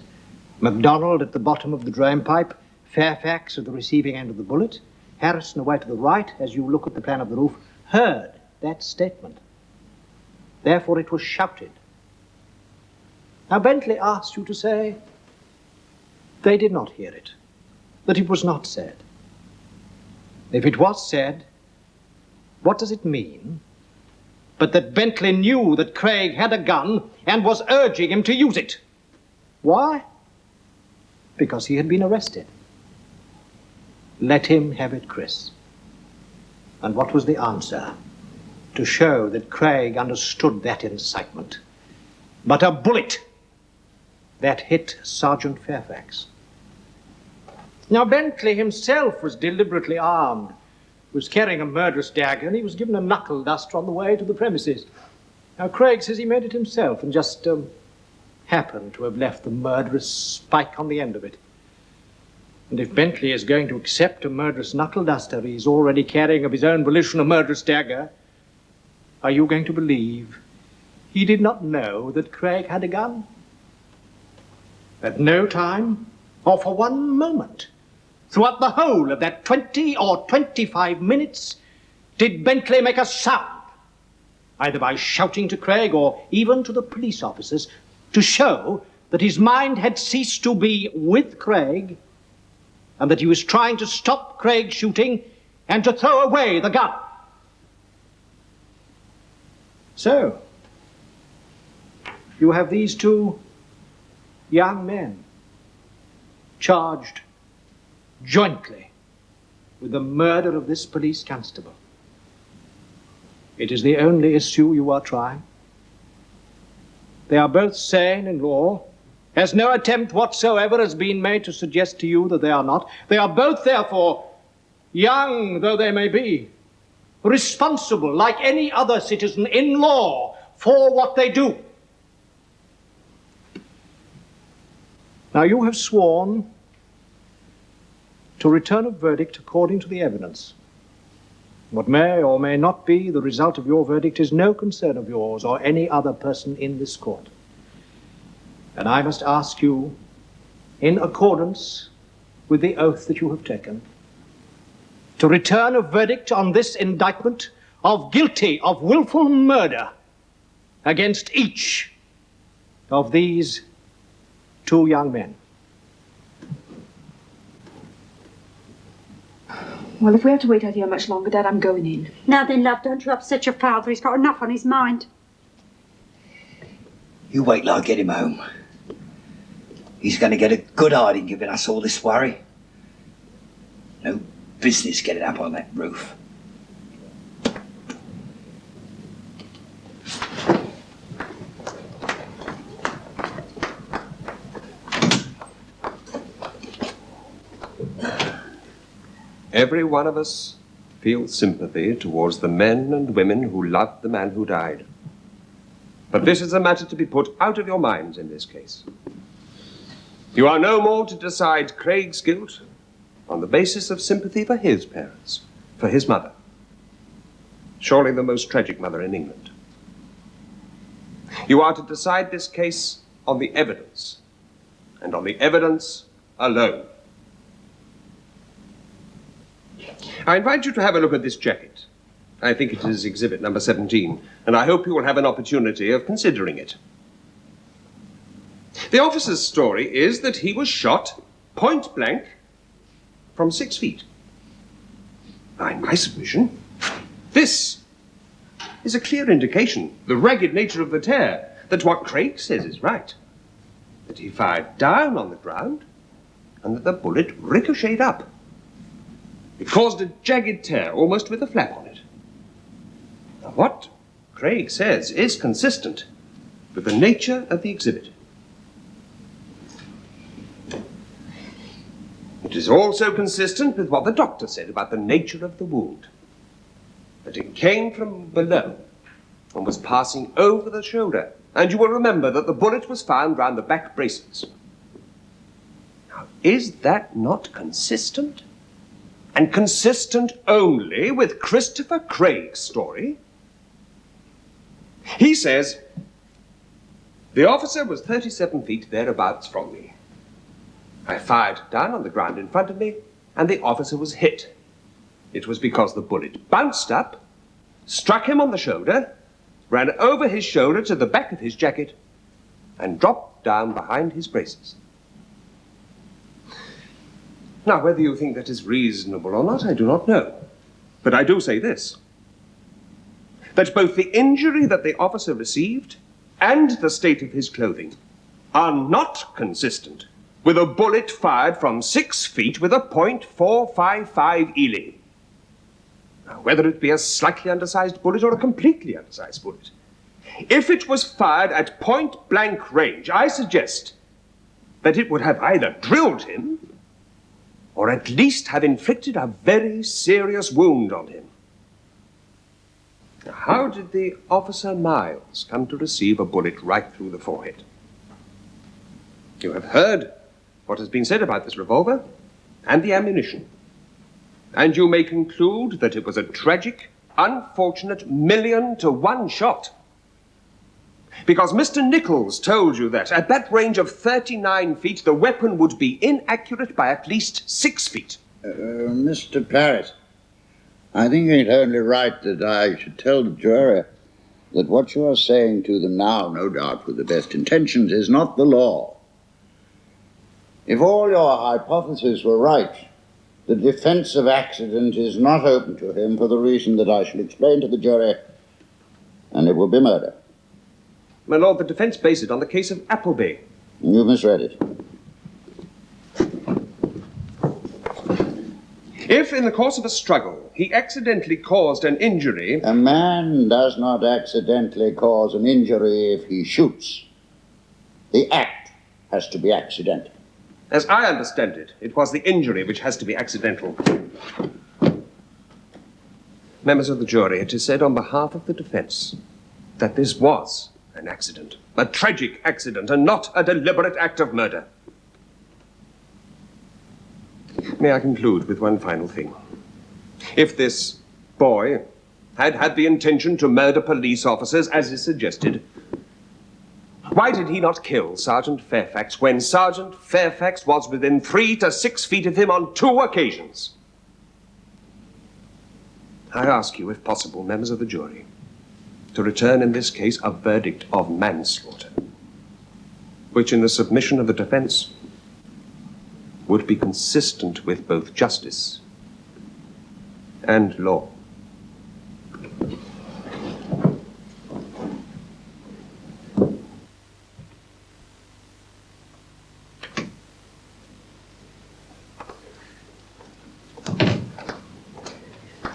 [SPEAKER 13] MacDonald at the bottom of the drain pipe, Fairfax at the receiving end of the bullet, Harrison away to the right, as you look at the plan of the roof, heard that statement. Therefore it was shouted. Now Bentley asked you to say they did not hear it, that it was not said. If it was said, what does it mean but that Bentley knew that Craig had a gun and was urging him to use it? Why? Because he had been arrested. Let him have it, Chris. And what was the answer? To show that Craig understood that incitement. But a bullet that hit Sergeant Fairfax. Now, Bentley himself was deliberately armed, was carrying a murderous dagger, and he was given a knuckle duster on the way to the premises. Now, Craig says he made it himself and just happened to have left the murderous spike on the end of it. And if Bentley is going to accept a murderous knuckle duster, he's already carrying of his own volition a murderous dagger, are you going to believe he did not know that Craig had a gun? At no time, or for one moment, throughout the whole of that 20 or 25 minutes, did Bentley make a sound, either by shouting to Craig or even to the police officers, to show that his mind had ceased to be with Craig and that he was trying to stop Craig shooting and to throw away the gun. So, you have these 2 young men charged jointly with the murder of this police constable. It is the only issue you are trying. They are both sane in law, as no attempt whatsoever has been made to suggest to you that they are not. They are both, therefore, young though they may be, responsible like any other citizen in law for what they do. Now, you have sworn to return a verdict according to the evidence. What may or may not be the result of your verdict is no concern of yours or any other person in this court. And I must ask you, in accordance with the oath that you have taken, to return a verdict on this indictment of guilty of willful murder against each of these 2 young men.
[SPEAKER 10] Well, if we have to wait out here much longer, Dad, I'm going in.
[SPEAKER 19] Now then, love, don't you upset your father. He's got enough on his mind.
[SPEAKER 3] You wait till I get him home. He's going to get a good hiding giving us all this worry. No business getting up on that roof.
[SPEAKER 12] Every one of us feels sympathy towards the men and women who loved the man who died. But this is a matter to be put out of your minds in this case. You are no more to decide Craig's guilt on the basis of sympathy for his parents, for his mother. Surely the most tragic mother in England. You are to decide this case on the evidence, and on the evidence alone. I invite you to have a look at this jacket. I think it is exhibit number 17, and I hope you will have an opportunity of considering it. The officer's story is that he was shot point blank from 6 feet. Now, in my submission, this is a clear indication, the ragged nature of the tear, that what Craig says is right. That he fired down on the ground and that the bullet ricocheted up. It caused a jagged tear, almost with a flap on it. Now, what Craig says is consistent with the nature of the exhibit. It is also consistent with what the doctor said about the nature of the wound. That it came from below and was passing over the shoulder. And you will remember that the bullet was found round the back braces. Now, is that not consistent? And consistent only with Christopher Craig's story? He says, the officer was 37 feet thereabouts from me. I fired down on the ground in front of me, and the officer was hit. It was because the bullet bounced up, struck him on the shoulder, ran over his shoulder to the back of his jacket, and dropped down behind his braces. Now, whether you think that is reasonable or not, I do not know. But I do say this, that both the injury that the officer received and the state of his clothing are not consistent with a bullet fired from 6 feet with a .455 Ely. Now, whether it be a slightly undersized bullet or a completely undersized bullet, if it was fired at point-blank range, I suggest that it would have either drilled him or at least have inflicted a very serious wound on him. Now, how did the officer Miles come to receive a bullet right through the forehead? You have heard what has been said about this revolver and the ammunition. And you may conclude that it was a tragic, unfortunate 1,000,000-to-1 shot. Because Mr. Nichols told you that at that range of 39 feet, the weapon would be inaccurate by at least 6 feet.
[SPEAKER 11] Mr. Parrott, I think it only right that I should tell the jury that what you are saying to them now, no doubt with the best intentions, is not the law. If all your hypotheses were right, the defense of accident is not open to him for the reason that I shall explain to the jury, and it will be murder.
[SPEAKER 12] My lord, the defense based it on the case of Appleby.
[SPEAKER 11] You misread it.
[SPEAKER 12] If, in the course of a struggle, he accidentally caused an injury...
[SPEAKER 11] A man does not accidentally cause an injury if he shoots. The act has to be accidental.
[SPEAKER 12] As I understand it, it was the injury which has to be accidental. Members of the jury, it is said on behalf of the defense that this was an accident, a tragic accident, and not a deliberate act of murder. May I conclude with one final thing? If this boy had had the intention to murder police officers, as is suggested, why did he not kill Sergeant Fairfax when Sergeant Fairfax was within 3 to 6 feet of him on 2 occasions? I ask you, if possible, members of the jury, to return in this case a verdict of manslaughter, which in the submission of the defense would be consistent with both justice and law.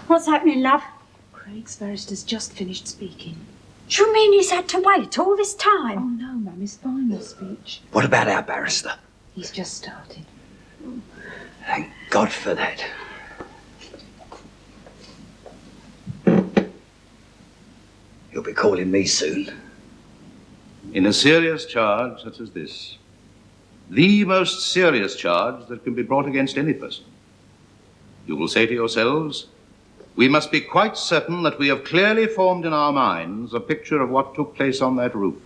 [SPEAKER 19] What's happening, love?
[SPEAKER 10] Craig's barrister's just finished speaking.
[SPEAKER 19] Do you mean he's had to wait all this time?
[SPEAKER 10] Oh, no, ma'am, his final speech.
[SPEAKER 3] What about our barrister?
[SPEAKER 10] He's just started.
[SPEAKER 3] Thank God for that. You'll be calling me soon.
[SPEAKER 15] In a serious charge such as this, the most serious charge that can be brought against any person, you will say to yourselves, we must be quite certain that we have clearly formed in our minds a picture of what took place on that roof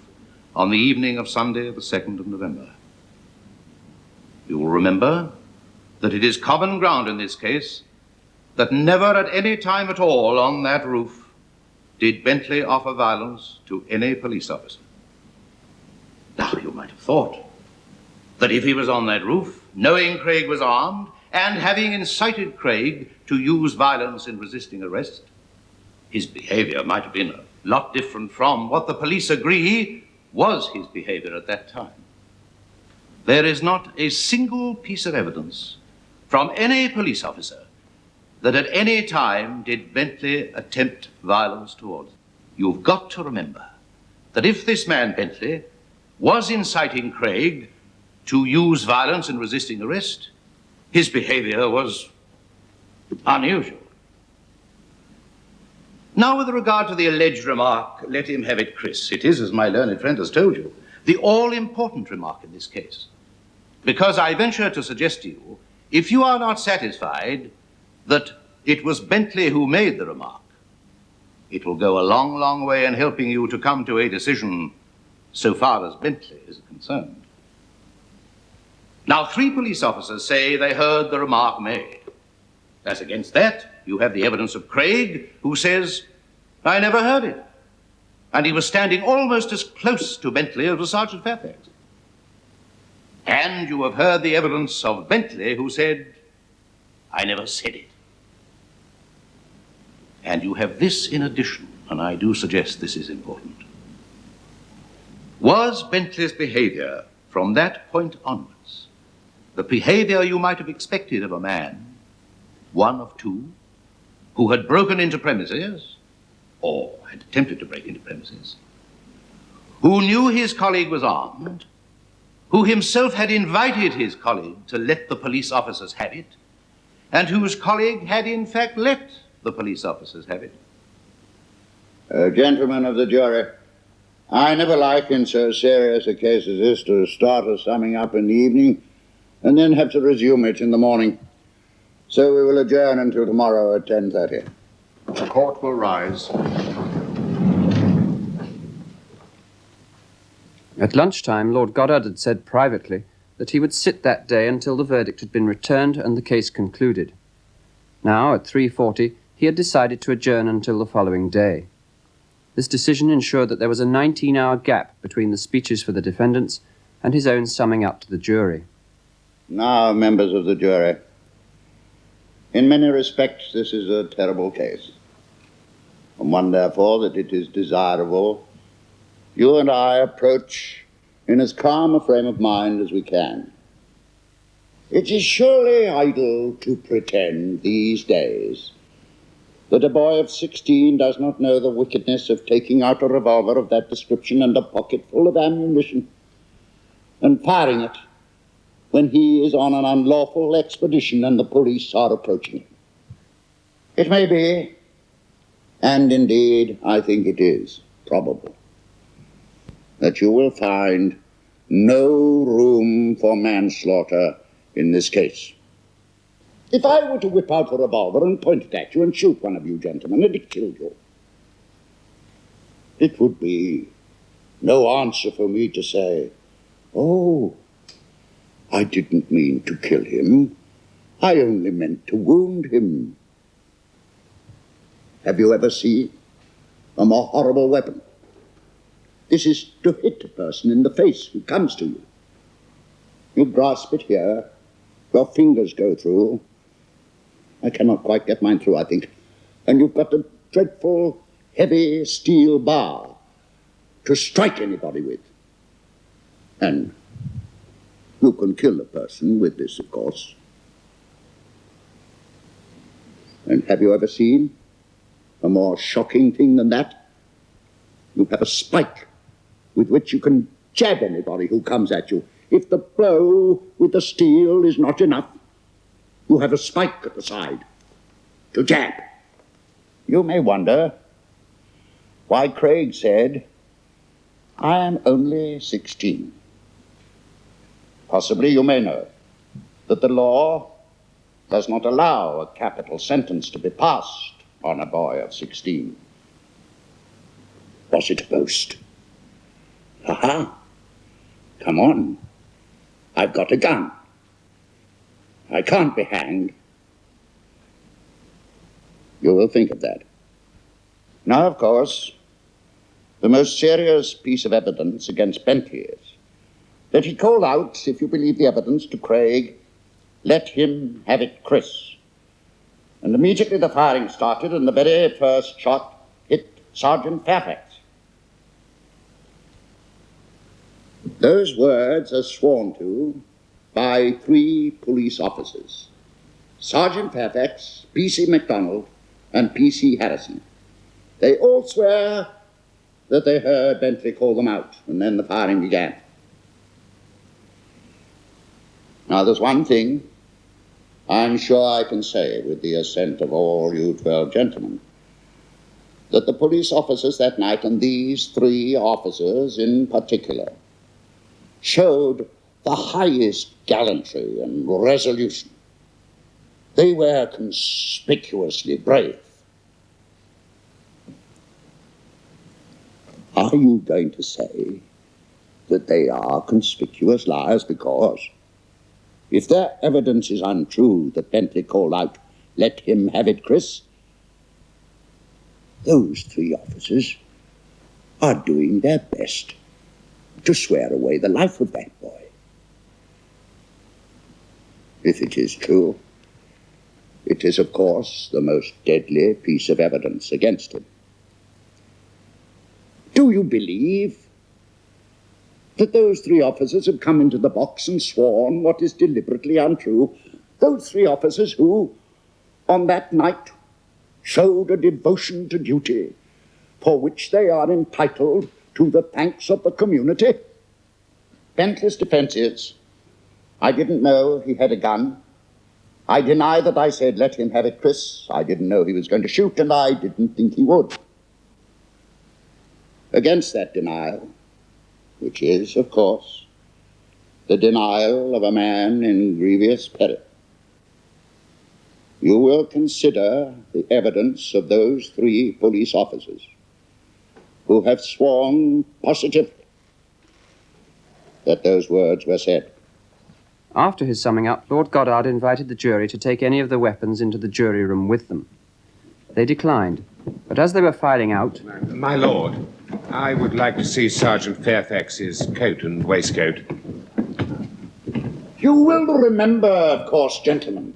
[SPEAKER 15] on the evening of Sunday, the 2nd of November. You will remember that it is common ground in this case that never at any time at all on that roof did Bentley offer violence to any police officer. Now, you might have thought that if he was on that roof, knowing Craig was armed, and having incited Craig to use violence in resisting arrest, his behavior might have been a lot different from what the police agree was his behavior at that time. There is not a single piece of evidence from any police officer that at any time did Bentley attempt violence towards him. You've got to remember that if this man, Bentley, was inciting Craig to use violence in resisting arrest, his behavior was unusual. Now, with regard to the alleged remark, let him have it, Chris, it is, as my learned friend has told you, the all-important remark in this case. Because I venture to suggest to you, if you are not satisfied that it was Bentley who made the remark, it will go a long, long way in helping you to come to a decision so far as Bentley is concerned. Now, 3 police officers say they heard the remark made. As against that, you have the evidence of Craig, who says, I never heard it. And he was standing almost as close to Bentley as was Sergeant Fairfax. And you have heard the evidence of Bentley, who said, I never said it. And you have this in addition, and I do suggest this is important. Was Bentley's behavior from that point onwards the behavior you might have expected of a man, one of 2, who had broken into premises, or had attempted to break into premises, who knew his colleague was armed, who himself had invited his colleague to let the police officers have it, and whose colleague had in fact let the police officers have it?
[SPEAKER 11] Gentlemen of the jury, I never like in so serious a case as this to start a summing up in the evening and then have to resume it in the morning. So we will adjourn until tomorrow at 10:30.
[SPEAKER 7] The court will rise.
[SPEAKER 8] At lunchtime, Lord Goddard had said privately that he would sit that day until the verdict had been returned and the case concluded. Now, at 3:40, he had decided to adjourn until the following day. This decision ensured that there was a 19-hour gap between the speeches for the defendants and his own summing up to the jury.
[SPEAKER 11] Now, members of the jury, in many respects, this is a terrible case, and one, therefore, that it is desirable you and I approach in as calm a frame of mind as we can. It is surely idle to pretend these days that a boy of 16 does not know the wickedness of taking out a revolver of that description and a pocket full of ammunition and firing it when he is on an unlawful expedition and the police are approaching him. It may be, and indeed I think it is probable, that you will find no room for manslaughter in this case. If I were to whip out a revolver and point it at you and shoot one of you gentlemen and it killed you, it would be no answer for me to say, oh, I didn't mean to kill him. I only meant to wound him. Have you ever seen a more horrible weapon? This is to hit a person in the face who comes to you. You grasp it here, your fingers go through. I cannot quite get mine through, I think. And you've got a dreadful, heavy steel bar to strike anybody with. And you can kill a person with this, of course. And have you ever seen a more shocking thing than that? You have a spike with which you can jab anybody who comes at you. If the blow with the steel is not enough, you have a spike at the side to jab. You may wonder why Craig said, I am only 16. Possibly you may know that the law does not allow a capital sentence to be passed on a boy of 16. Was it a boast? Aha! Come on. I've got a gun. I can't be hanged. You will think of that. Now, of course, the most serious piece of evidence against Bentley is that he called out, if you believe the evidence, to Craig, "Let him have it, Chris." And immediately the firing started, and the very first shot hit Sergeant Fairfax. Those words are sworn to by 3 police officers: Sergeant Fairfax, P.C. MacDonald, and P.C. Harrison. They all swear that they heard Bentley call them out, and then the firing began. Now, there's one thing I'm sure I can say with the assent of all you 12 gentlemen, that the police officers that night, and these 3 officers in particular, showed the highest gallantry and resolution. They were conspicuously brave. Are you going to say that they are conspicuous liars because, if their evidence is untrue that Bentley called out, "Let him have it, Chris," those 3 officers are doing their best to swear away the life of that boy? If it is true, it is, of course, the most deadly piece of evidence against him. Do you believe that those 3 officers have come into the box and sworn what is deliberately untrue? Those 3 officers who, on that night, showed a devotion to duty for which they are entitled to the thanks of the community? Bentley's defense is, "I didn't know he had a gun. I deny that I said, 'Let him have it, Chris.' I didn't know he was going to shoot, and I didn't think he would." Against that denial, which is, of course, the denial of a man in grievous peril, you will consider the evidence of those 3 police officers who have sworn positively that those words were said.
[SPEAKER 8] After his summing up, Lord Goddard invited the jury to take any of the weapons into the jury room with them. They declined, but as they were filing out...
[SPEAKER 16] My lord, I would like to see Sergeant Fairfax's coat and waistcoat.
[SPEAKER 11] You will remember, of course, gentlemen,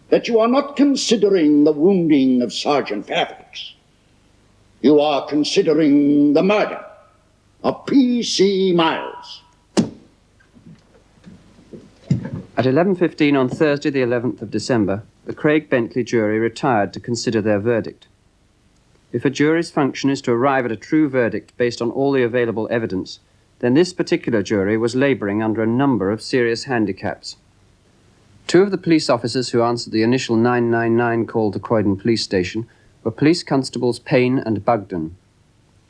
[SPEAKER 11] that you are not considering the wounding of Sergeant Fairfax. You are considering the murder of P.C. Miles.
[SPEAKER 8] At 11:15 on Thursday, the 11th of December, the Craig Bentley jury retired to consider their verdict. If a jury's function is to arrive at a true verdict based on all the available evidence, then this particular jury was labouring under a number of serious handicaps. 2 of the police officers who answered the initial 999 call to Croydon Police Station were Police Constables Payne and Bugden.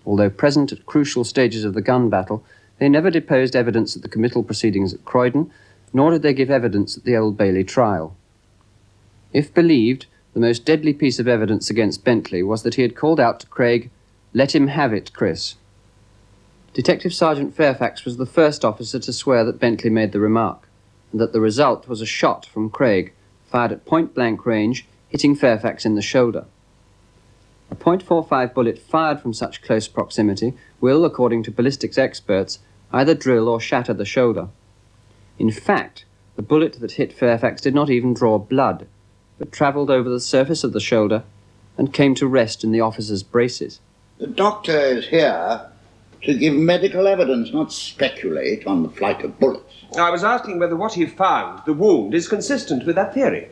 [SPEAKER 8] Although present at crucial stages of the gun battle, they never deposed evidence at the committal proceedings at Croydon, nor did they give evidence at the Old Bailey trial. If believed, the most deadly piece of evidence against Bentley was that he had called out to Craig, "Let him have it, Chris." Detective Sergeant Fairfax was the first officer to swear that Bentley made the remark, and that the result was a shot from Craig, fired at point-blank range, hitting Fairfax in the shoulder. A .45 bullet fired from such close proximity will, according to ballistics experts, either drill or shatter the shoulder. In fact, the bullet that hit Fairfax did not even draw blood, but travelled over the surface of the shoulder and came to rest in the officer's braces.
[SPEAKER 11] The doctor is here to give medical evidence, not speculate on the flight of bullets.
[SPEAKER 12] I was asking whether what he found, the wound, is consistent with that theory.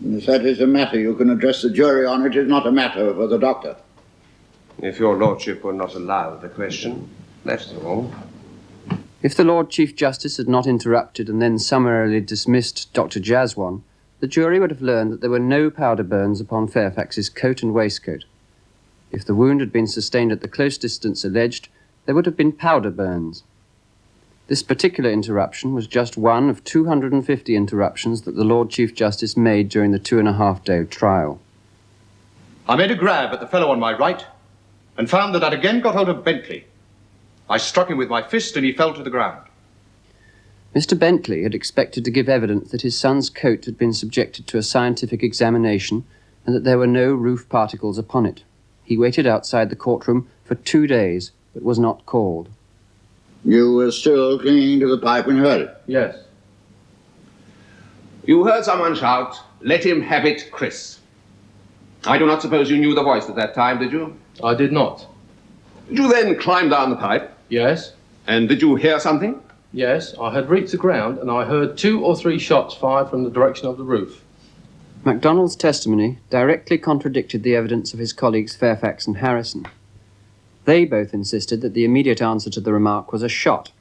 [SPEAKER 11] If that is a matter you can address the jury on, it is not a matter for the doctor.
[SPEAKER 12] If your lordship will not allow the question, that's all.
[SPEAKER 8] If the Lord Chief Justice had not interrupted and then summarily dismissed Dr. Jaswan, the jury would have learned that there were no powder burns upon Fairfax's coat and waistcoat. If the wound had been sustained at the close distance alleged, there would have been powder burns. This particular interruption was just one of 250 interruptions that the Lord Chief Justice made during the 2.5-day trial.
[SPEAKER 7] I made a grab at the fellow on my right and found that I'd again got hold of Bentley. I struck him with my fist and he fell to the ground.
[SPEAKER 8] Mr. Bentley had expected to give evidence that his son's coat had been subjected to a scientific examination and that there were no roof particles upon it. He waited outside the courtroom for 2 days, but was not called.
[SPEAKER 11] You were still clinging to the pipe when you heard it?
[SPEAKER 16] Yes. You heard someone shout, "Let him have it, Chris." I do not suppose you knew the voice at that time, did you?
[SPEAKER 4] I did not.
[SPEAKER 16] Did you then climb down the pipe?
[SPEAKER 4] Yes.
[SPEAKER 16] And did you hear something?
[SPEAKER 4] Yes, I had reached the ground and I heard 2 or 3 shots fired from the direction of the roof.
[SPEAKER 8] MacDonald's testimony directly contradicted the evidence of his colleagues Fairfax and Harrison. They both insisted that the immediate answer to the remark was a shot.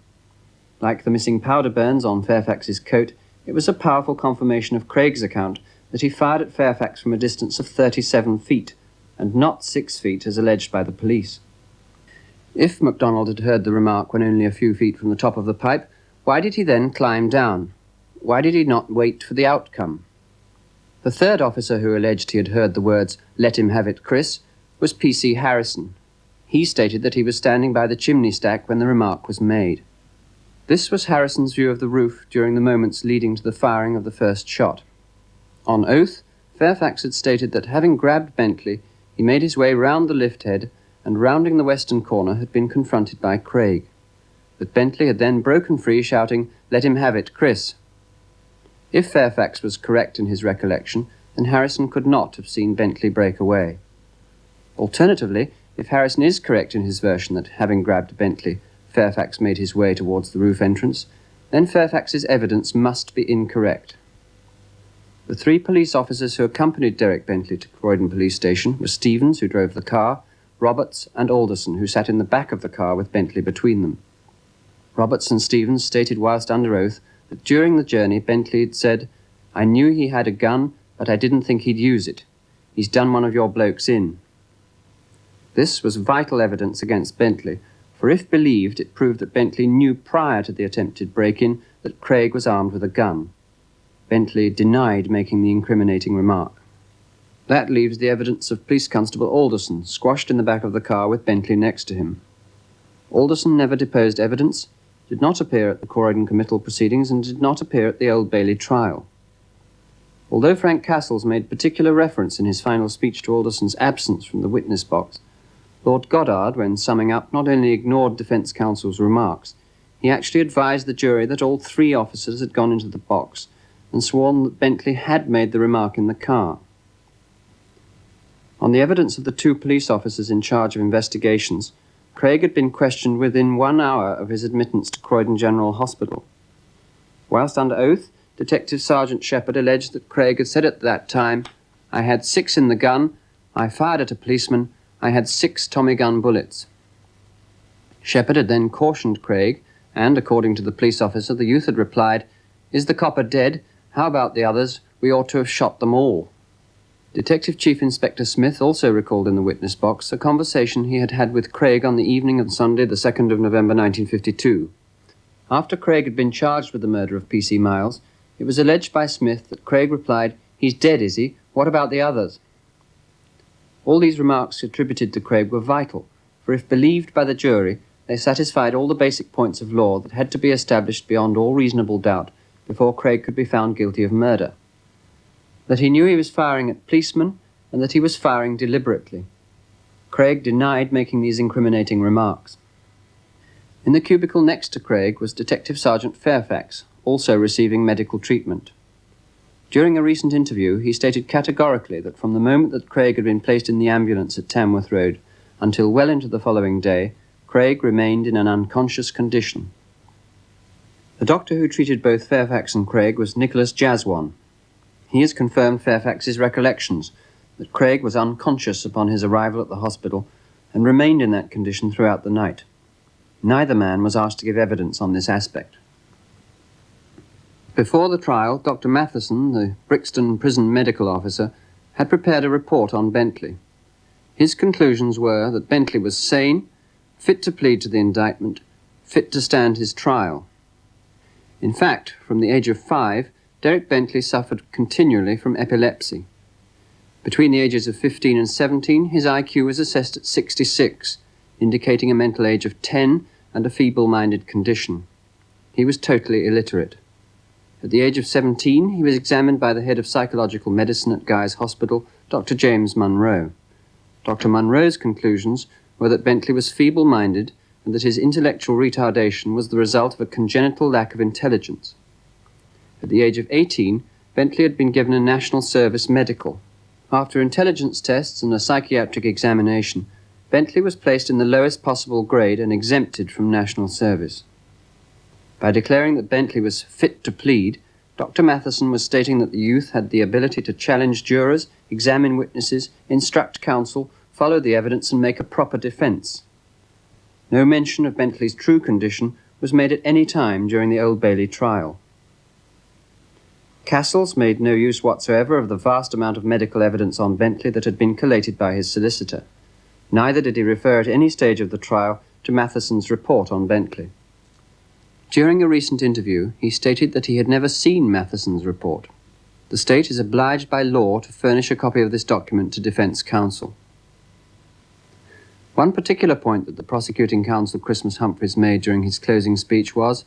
[SPEAKER 8] Like the missing powder burns on Fairfax's coat, it was a powerful confirmation of Craig's account that he fired at Fairfax from a distance of 37 feet, and not 6 feet as alleged by the police. If MacDonald had heard the remark when only a few feet from the top of the pipe, why did he then climb down? Why did he not wait for the outcome? The third officer who alleged he had heard the words, "Let him have it, Chris," was P.C. Harrison. He stated that he was standing by the chimney stack when the remark was made. This was Harrison's view of the roof during the moments leading to the firing of the first shot. On oath, Fairfax had stated that having grabbed Bentley, he made his way round the lift head and, rounding the western corner, had been confronted by Craig. That Bentley had then broken free, shouting, "Let him have it, Chris." If Fairfax was correct in his recollection, then Harrison could not have seen Bentley break away. Alternatively, if Harrison is correct in his version that, having grabbed Bentley, Fairfax made his way towards the roof entrance, then Fairfax's evidence must be incorrect. The 3 police officers who accompanied Derek Bentley to Croydon Police Station were Stevens, who drove the car, Roberts and Alderson, who sat in the back of the car with Bentley between them. Roberts and Stevens stated whilst under oath that during the journey Bentley had said, "I knew he had a gun, but I didn't think he'd use it. He's done one of your blokes in." This was vital evidence against Bentley, for if believed, it proved that Bentley knew prior to the attempted break-in that Craig was armed with a gun. Bentley denied making the incriminating remark. That leaves the evidence of Police Constable Alderson, squashed in the back of the car with Bentley next to him. Alderson never deposed evidence, did not appear at the Croydon committal proceedings, and did not appear at the Old Bailey trial. Although Frank Castles made particular reference in his final speech to Alderson's absence from the witness box, Lord Goddard, when summing up, not only ignored defence counsel's remarks, he actually advised the jury that all 3 officers had gone into the box and sworn that Bentley had made the remark in the car. On the evidence of the 2 police officers in charge of investigations, Craig had been questioned within 1 hour of his admittance to Croydon General Hospital. Whilst under oath, Detective Sergeant Shepherd alleged that Craig had said at that time, "I had 6 in the gun, I fired at a policeman, I had 6 Tommy gun bullets." Shepherd had then cautioned Craig, and, according to the police officer, the youth had replied, "Is the copper dead? How about the others? We ought to have shot them all." Detective Chief Inspector Smith also recalled in the witness box a conversation he had had with Craig on the evening of Sunday, the 2nd of November 1952. After Craig had been charged with the murder of P.C. Miles, it was alleged by Smith that Craig replied, "He's dead, is he? What about the others?" All these remarks attributed to Craig were vital, for if believed by the jury, they satisfied all the basic points of law that had to be established beyond all reasonable doubt before Craig could be found guilty of murder. That he knew he was firing at policemen, and that he was firing deliberately. Craig denied making these incriminating remarks. In the cubicle next to Craig was Detective Sergeant Fairfax, also receiving medical treatment. During a recent interview, he stated categorically that from the moment that Craig had been placed in the ambulance at Tamworth Road until well into the following day, Craig remained in an unconscious condition. The doctor who treated both Fairfax and Craig was Nicholas Jaswan. He has confirmed Fairfax's recollections that Craig was unconscious upon his arrival at the hospital and remained in that condition throughout the night. Neither man was asked to give evidence on this aspect. Before the trial, Dr. Matheson, the Brixton prison medical officer, had prepared a report on Bentley. His conclusions were that Bentley was sane, fit to plead to the indictment, fit to stand his trial. In fact, from the age of 5, Derek Bentley suffered continually from epilepsy. Between the ages of 15 and 17, his IQ was assessed at 66, indicating a mental age of 10 and a feeble-minded condition. He was totally illiterate. At the age of 17, he was examined by the head of psychological medicine at Guy's Hospital, Dr. James Munro. Dr. Munro's conclusions were that Bentley was feeble-minded and that his intellectual retardation was the result of a congenital lack of intelligence. At the age of 18, Bentley had been given a National Service medical. After intelligence tests and a psychiatric examination, Bentley was placed in the lowest possible grade and exempted from national service. By declaring that Bentley was fit to plead, Dr. Matheson was stating that the youth had the ability to challenge jurors, examine witnesses, instruct counsel, follow the evidence and make a proper defense. No mention of Bentley's true condition was made at any time during the Old Bailey trial. Cassels made no use whatsoever of the vast amount of medical evidence on Bentley that had been collated by his solicitor. Neither did he refer at any stage of the trial to Matheson's report on Bentley. During a recent interview, he stated that he had never seen Matheson's report. The state is obliged by law to furnish a copy of this document to defense counsel. One particular point that the prosecuting counsel, Christmas Humphreys, made during his closing speech was,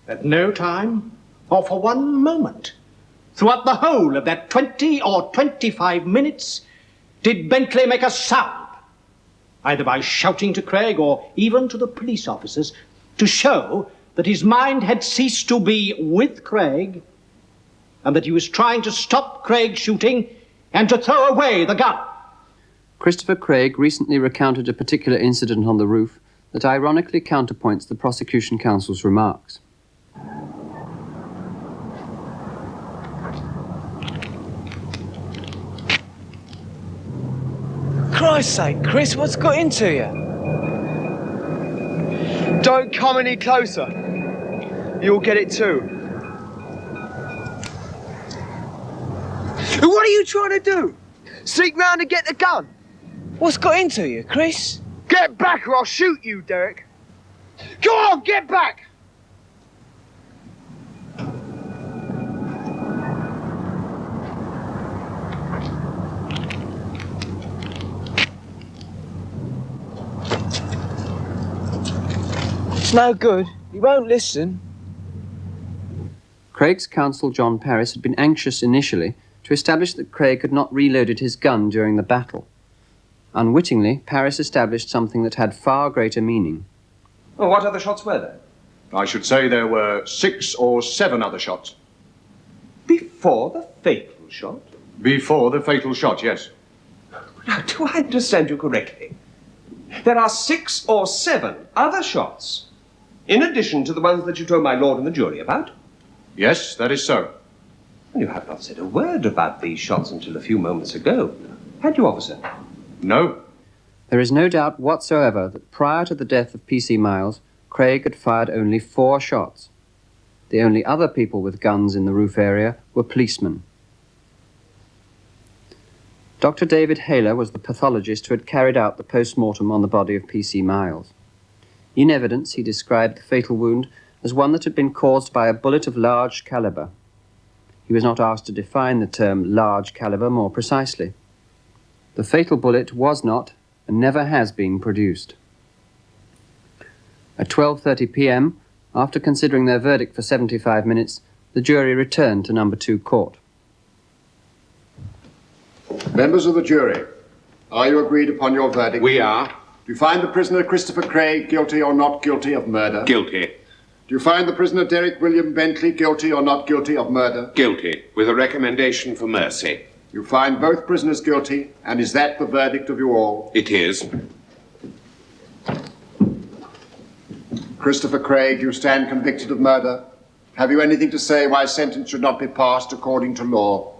[SPEAKER 13] "At no time, or for one moment, throughout the whole of that 20 or 25 minutes, did Bentley make a sound, either by shouting to Craig or even to the police officers, to show that his mind had ceased to be with Craig and that he was trying to stop Craig shooting and to throw away the gun."
[SPEAKER 8] Christopher Craig recently recounted a particular incident on the roof that ironically counterpoints the prosecution counsel's remarks.
[SPEAKER 5] Christ's sake, Chris, what's got into you? Don't come any closer. You'll get it too. What are you trying to do? Sneak round and get the gun? What's got into you, Chris? Get back or I'll shoot you, Derek. Go on, get back! It's no good. He won't listen.
[SPEAKER 8] Craig's counsel, John Parris, had been anxious initially to establish that Craig had not reloaded his gun during the battle. Unwittingly, Parris established something that had far greater meaning.
[SPEAKER 12] Well, what other shots were there?
[SPEAKER 7] I should say there were 6 or 7 other shots.
[SPEAKER 12] Before the fatal shot?
[SPEAKER 7] Before the fatal shot, yes.
[SPEAKER 12] Now, do I understand you correctly? There are 6 or 7 other shots, in addition to the ones that you told my lord and the jury about?
[SPEAKER 7] Yes, that is so.
[SPEAKER 12] You have not said a word about these shots until a few moments ago. Had you, officer?
[SPEAKER 7] No.
[SPEAKER 8] There is no doubt whatsoever that prior to the death of P.C. Miles, Craig had fired only 4 shots. The only other people with guns in the roof area were policemen. Dr. David Yallop was the pathologist who had carried out the post-mortem on the body of P.C. Miles. In evidence, he described the fatal wound as one that had been caused by a bullet of large caliber. He was not asked to define the term large caliber more precisely. The fatal bullet was not and never has been produced. At 12:30 p.m., after considering their verdict for 75 minutes, the jury returned to number 2 court.
[SPEAKER 7] Members of the jury, are you agreed upon your verdict?
[SPEAKER 16] We are.
[SPEAKER 7] Do you find the prisoner Christopher Craig guilty or not guilty of murder?
[SPEAKER 16] Guilty.
[SPEAKER 7] Do you find the prisoner Derek William Bentley guilty or not guilty of murder?
[SPEAKER 16] Guilty, with a recommendation for mercy.
[SPEAKER 7] You find both prisoners guilty, and is that the verdict of you all?
[SPEAKER 16] It is.
[SPEAKER 7] Christopher Craig, you stand convicted of murder. Have you anything to say why sentence should not be passed according to law?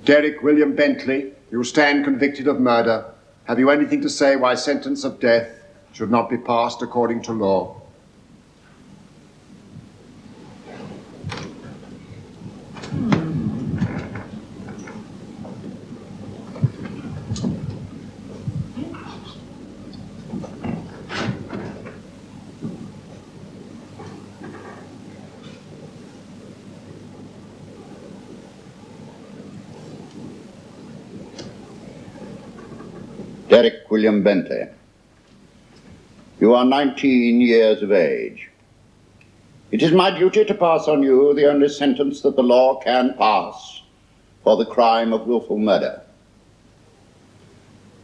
[SPEAKER 7] Derek William Bentley, you stand convicted of murder. Have you anything to say why sentence of death should not be passed according to law?
[SPEAKER 11] Derek William Bentley. You are 19 years of age. It is my duty to pass on you the only sentence that the law can pass for the crime of wilful murder.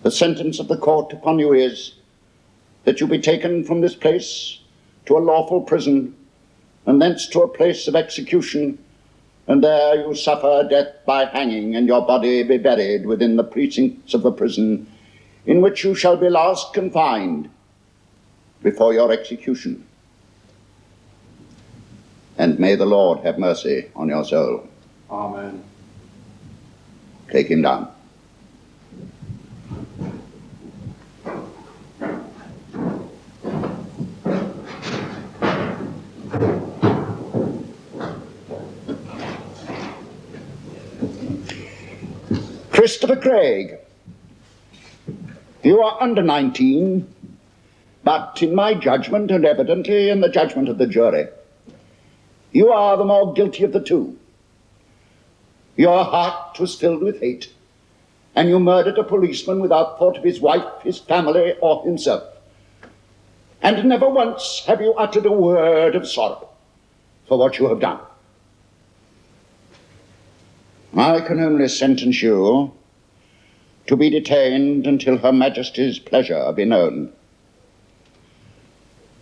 [SPEAKER 11] The sentence of the court upon you is that you be taken from this place to a lawful prison, and thence to a place of execution, and there you suffer death by hanging, and your body be buried within the precincts of the prison, in which you shall be last confined before your execution. And may the Lord have mercy on your soul.
[SPEAKER 17] Amen.
[SPEAKER 11] Take him down. Christopher Craig, you are under 19, but in my judgment, and evidently in the judgment of the jury, you are the more guilty of the two. Your heart was filled with hate, and you murdered a policeman without thought of his wife, his family, or himself. And never once have you uttered a word of sorrow for what you have done. I can only sentence you to be detained until Her Majesty's pleasure be known.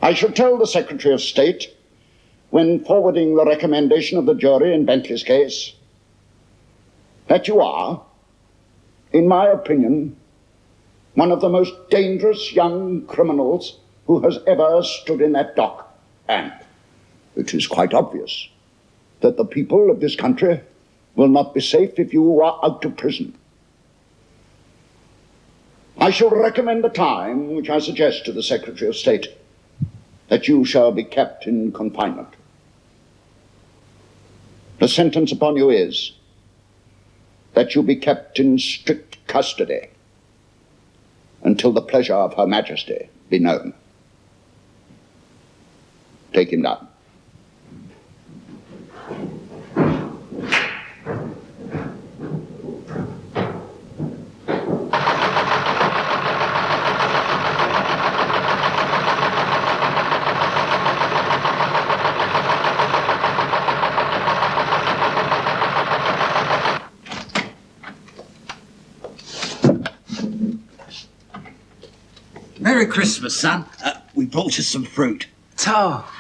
[SPEAKER 11] I shall tell the Secretary of State, when forwarding the recommendation of the jury in Bentley's case, that you are, in my opinion, one of the most dangerous young criminals who has ever stood in that dock. And it is quite obvious that the people of this country will not be safe if you are out of prison. I shall recommend a time which I suggest to the Secretary of State, that you shall be kept in confinement. The sentence upon you is that you be kept in strict custody until the pleasure of Her Majesty be known. Take him down.
[SPEAKER 3] Merry Christmas, son. We brought you some fruit.
[SPEAKER 18] Oh.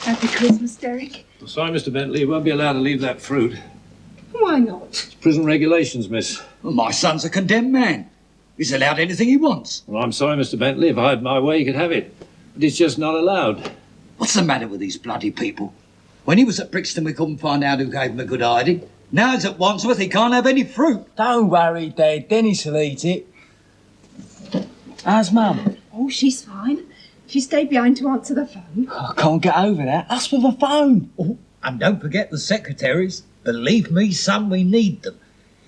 [SPEAKER 10] Happy Christmas, Derek.
[SPEAKER 20] I'm sorry, Mr. Bentley, you won't be allowed to leave that fruit.
[SPEAKER 10] Why not?
[SPEAKER 20] It's prison regulations, miss.
[SPEAKER 3] Well, my son's a condemned man. He's allowed anything he wants.
[SPEAKER 20] Well, I'm sorry, Mr. Bentley. If I had my way, he could have it. But it's just not allowed.
[SPEAKER 3] What's the matter with these bloody people? When he was at Brixton, we couldn't find out who gave him a good hiding. Now he's at Wandsworth, he can't have any fruit.
[SPEAKER 18] Don't worry, Dad. Dennis will eat it. How's Mum?
[SPEAKER 10] Oh, she's fine. She stayed behind to answer the phone.
[SPEAKER 18] I can't get over that. Us with a phone.
[SPEAKER 3] Oh, and don't forget the secretaries. Believe me, son, we need them.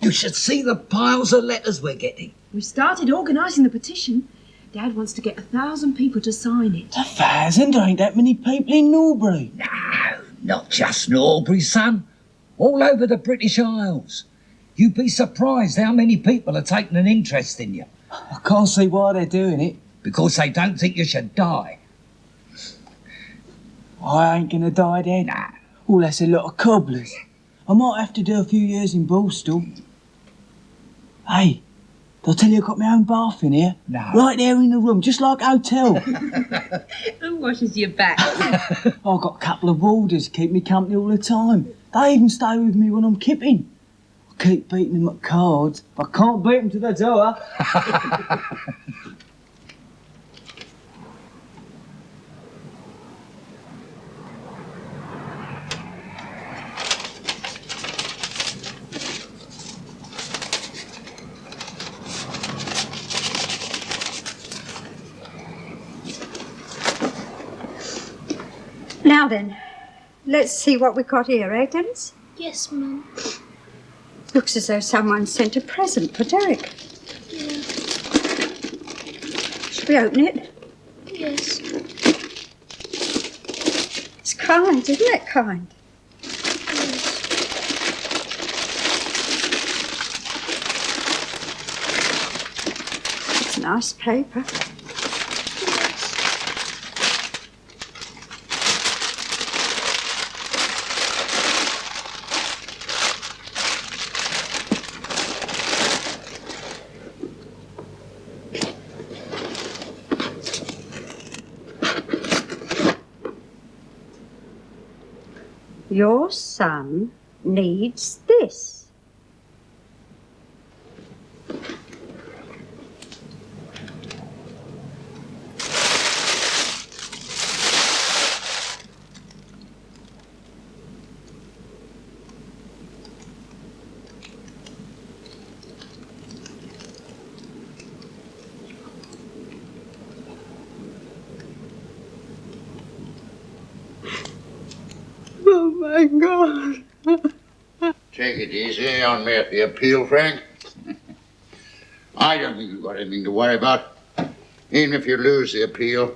[SPEAKER 3] You should see the piles of letters we're getting.
[SPEAKER 10] We've started organising the petition. Dad wants to get 1,000 people to sign it.
[SPEAKER 18] 1,000? There ain't that many people in Norbury.
[SPEAKER 3] No, not just Norbury, son. All over the British Isles. You'd be surprised how many people are taking an interest in you.
[SPEAKER 18] I can't see why they're doing it.
[SPEAKER 3] Because they don't think you should die.
[SPEAKER 18] I ain't gonna die, Dad.
[SPEAKER 3] Nah.
[SPEAKER 18] Oh, that's a lot of cobblers. I might have to do a few years in Borstal. Hey, did I tell you I got my own bath in here?
[SPEAKER 3] No.
[SPEAKER 18] Right there in the room, just like a hotel.
[SPEAKER 10] Who washes your back?
[SPEAKER 18] I've got a couple of warders to keep me company all the time. They even stay with me when I'm kipping. I keep beating them at cards, but I can't beat them to the door.
[SPEAKER 19] Now then, let's see what we got here, eh, Dennis?
[SPEAKER 21] Yes, Mum.
[SPEAKER 19] Looks as though someone sent a present for Derek.
[SPEAKER 21] Yeah.
[SPEAKER 19] Should we open it?
[SPEAKER 21] Yes.
[SPEAKER 19] It's kind, isn't it, kind? It's nice paper. Your son needs this.
[SPEAKER 10] Oh, my God.
[SPEAKER 11] Take it easy on me at the appeal, Frank. I don't think you've got anything to worry about. Even if you lose the appeal,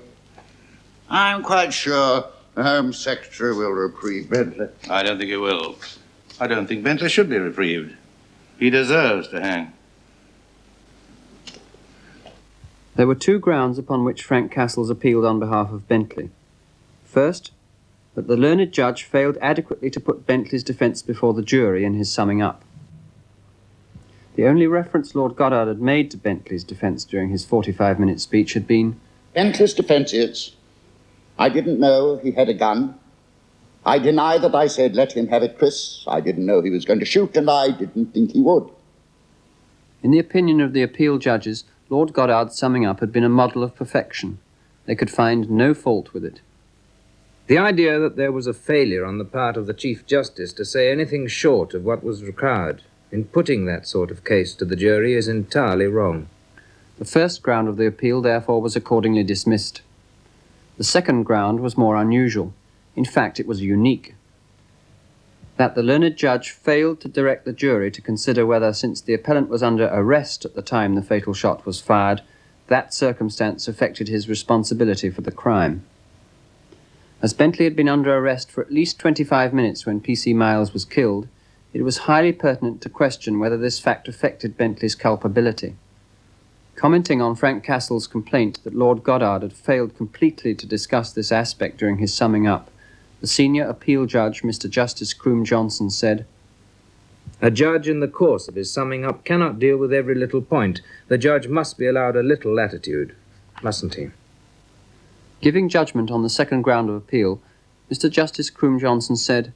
[SPEAKER 11] I'm quite sure the Home Secretary will reprieve Bentley.
[SPEAKER 15] I don't think he will. I don't think Bentley should be reprieved. He deserves to hang.
[SPEAKER 8] There were two grounds upon which Frank Castles appealed on behalf of Bentley. First, that the learned judge failed adequately to put Bentley's defence before the jury in his summing up. The only reference Lord Goddard had made to Bentley's defence during his 45-minute speech had been,
[SPEAKER 11] Bentley's defence is, I didn't know he had a gun. I deny that I said, let him have it, Chris. I didn't know he was going to shoot, and I didn't think he would.
[SPEAKER 8] In the opinion of the appeal judges, Lord Goddard's summing up had been a model of perfection. They could find no fault with it.
[SPEAKER 1] The idea that there was a failure on the part of the Chief Justice to say anything short of what was required in putting that sort of case to the jury is entirely wrong.
[SPEAKER 8] The first ground of the appeal, therefore, was accordingly dismissed. The second ground was more unusual. In fact, it was unique. That the learned judge failed to direct the jury to consider whether, since the appellant was under arrest at the time the fatal shot was fired, that circumstance affected his responsibility for the crime. As Bentley had been under arrest for at least 25 minutes when P.C. Miles was killed, it was highly pertinent to question whether this fact affected Bentley's culpability. Commenting on Frank Castle's complaint that Lord Goddard had failed completely to discuss this aspect during his summing up, the senior appeal judge, Mr. Justice Croom Johnson, said,
[SPEAKER 1] A judge in the course of his summing up cannot deal with every little point. The judge must be allowed a little latitude, mustn't he?
[SPEAKER 8] Giving judgment on the second ground of appeal, Mr. Justice Croom Johnson said,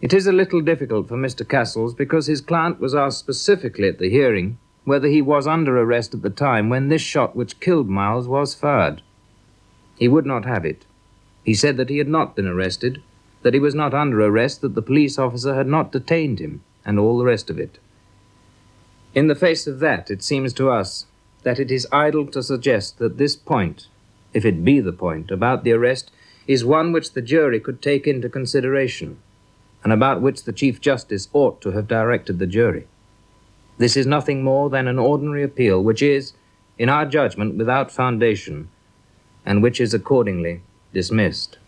[SPEAKER 1] It is a little difficult for Mr. Castles because his client was asked specifically at the hearing whether he was under arrest at the time when this shot which killed Miles was fired. He would not have it. He said that he had not been arrested, that he was not under arrest, that the police officer had not detained him, and all the rest of it. In the face of that, it seems to us that it is idle to suggest that this point, if it be the point, about the arrest, is one which the jury could take into consideration, and about which the Chief Justice ought to have directed the jury. This is nothing more than an ordinary appeal, which is, in our judgment, without foundation, and which is accordingly dismissed.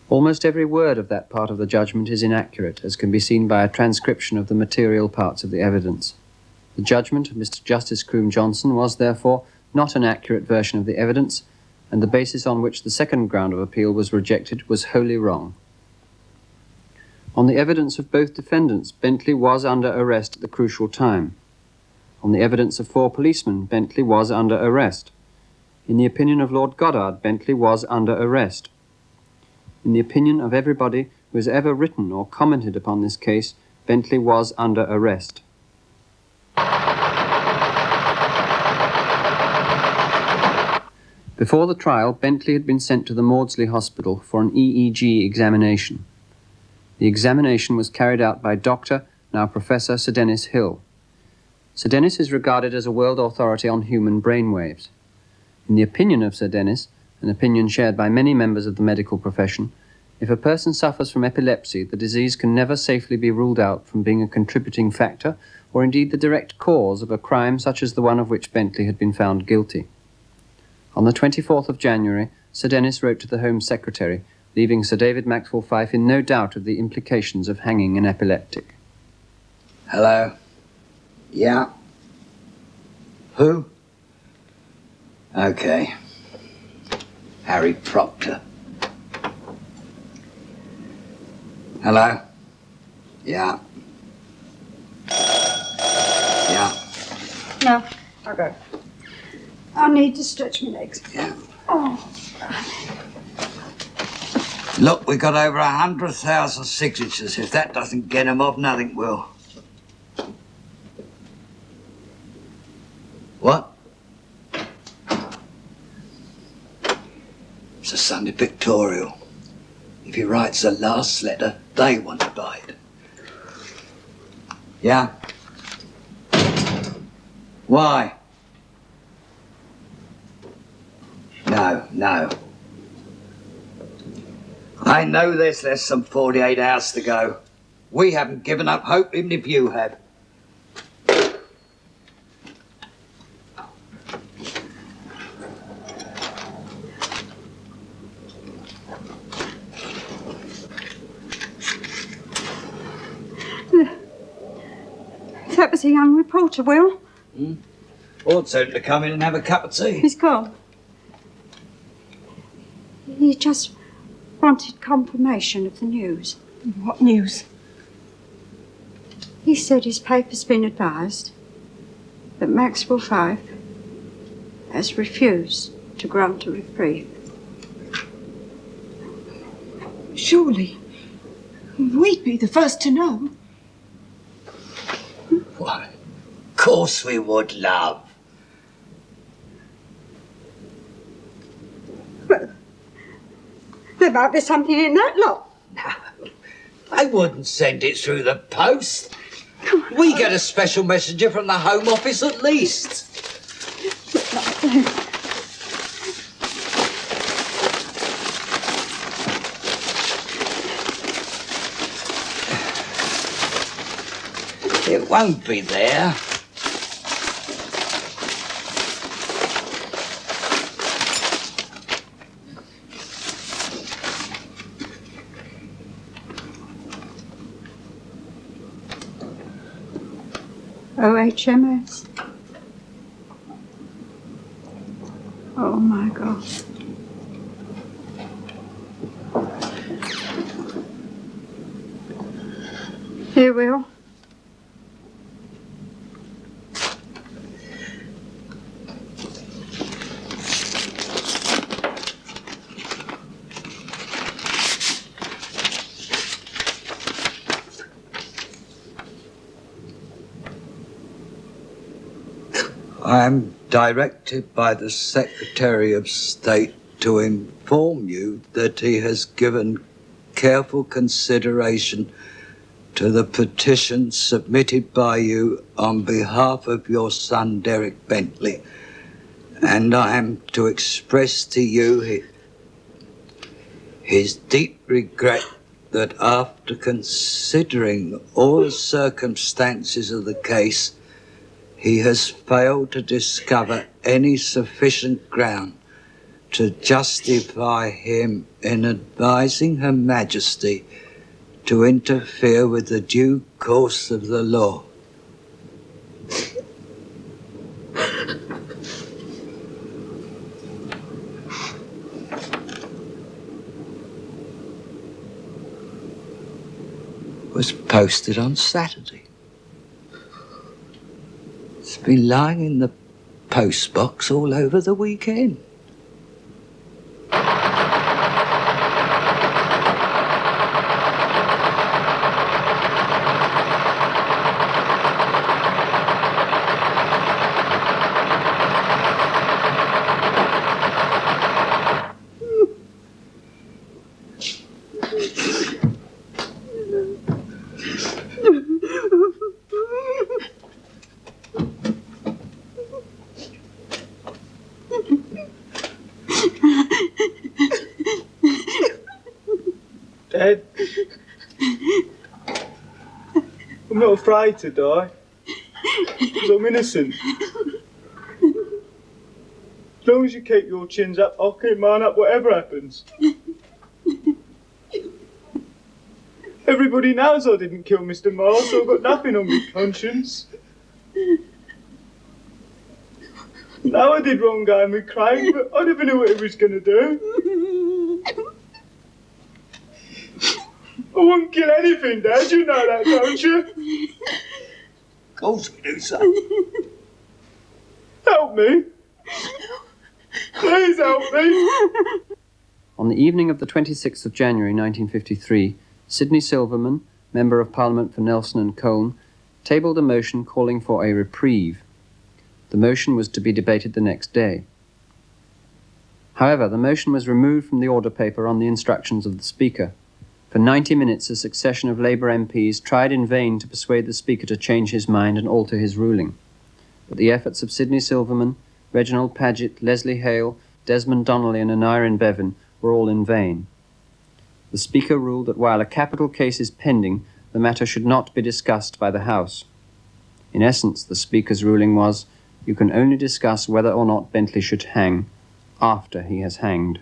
[SPEAKER 8] Almost every word of that part of the judgment is inaccurate, as can be seen by a transcription of the material parts of the evidence. The judgment of Mr. Justice Croom Johnson was, therefore, not an accurate version of the evidence, and the basis on which the second ground of appeal was rejected was wholly wrong. On the evidence of both defendants, Bentley was under arrest at the crucial time. On the evidence of 4 policemen, Bentley was under arrest. In the opinion of Lord Goddard, Bentley was under arrest. In the opinion of everybody who has ever written or commented upon this case, Bentley was under arrest. Before the trial, Bentley had been sent to the Maudsley Hospital for an EEG examination. The examination was carried out by Dr., now Professor Sir Dennis Hill. Sir Dennis is regarded as a world authority on human brainwaves. In the opinion of Sir Dennis, an opinion shared by many members of the medical profession, if a person suffers from epilepsy, the disease can never safely be ruled out from being a contributing factor or indeed the direct cause of a crime such as the one of which Bentley had been found guilty. On the 24th of January, Sir Dennis wrote to the Home Secretary, leaving Sir David Maxwell Fyfe in no doubt of the implications of hanging an epileptic.
[SPEAKER 3] Hello? Yeah? Who? Okay. Harry Proctor. Hello? Yeah. Yeah.
[SPEAKER 19] No, I'll go. I need to stretch my legs.
[SPEAKER 3] Yeah.
[SPEAKER 19] Oh.
[SPEAKER 3] Look, we got over 100,000 signatures. If that doesn't get 'em off, nothing will. What? It's a Sunday pictorial. If he writes the last letter, they want to buy it. Yeah? Why? No. I know there's less than 48 hours to go. We haven't given up hope, even if you have.
[SPEAKER 19] That was a young reporter, Will.
[SPEAKER 3] Ought to come in and have a cup of tea.
[SPEAKER 19] He's gone. He just wanted confirmation of the news.
[SPEAKER 10] What news?
[SPEAKER 19] He said his paper's been advised that Maxwell Fife has refused to grant a reprieve.
[SPEAKER 10] Surely. We'd be the first to know.
[SPEAKER 3] Why, of course we would, love.
[SPEAKER 19] There might be something in that lot.
[SPEAKER 3] They wouldn't send it through the post. We get a special messenger from the Home Office at least. It won't be there.
[SPEAKER 19] OHMS. Oh my God. Here, Will.
[SPEAKER 3] I am directed by the Secretary of State to inform you that he has given careful consideration to the petition submitted by you on behalf of your son, Derek Bentley, and I am to express to you his deep regret that after considering all the circumstances of the case, he has failed to discover any sufficient ground to justify him in advising Her Majesty to interfere with the due course of the law. Was posted on Saturday. It's been lying in the post box all over the weekend.
[SPEAKER 13] Dad, I'm not afraid to die, because I'm innocent. As long as you keep your chins up, I'll keep mine up whatever happens. Everybody knows I didn't kill Mr. Miles, so I've got nothing on my conscience. No, I did wrong going with Craig, but I never knew what he was going to do. I wouldn't kill anything, Dad. You know that, don't you?
[SPEAKER 3] Of course we do, son.
[SPEAKER 13] Help me. Please help me.
[SPEAKER 8] On the evening of the 26th of January 1953, Sidney Silverman, Member of Parliament for Nelson and Colne, tabled a motion calling for a reprieve. The motion was to be debated the next day. However, the motion was removed from the order paper on the instructions of the Speaker. For 90 minutes, a succession of Labour MPs tried in vain to persuade the Speaker to change his mind and alter his ruling. But the efforts of Sidney Silverman, Reginald Paget, Leslie Hale, Desmond Donnelly and Aneurin Bevan were all in vain. The Speaker ruled that while a capital case is pending, the matter should not be discussed by the House. In essence, the Speaker's ruling was, you can only discuss whether or not Bentley should hang after he has hanged.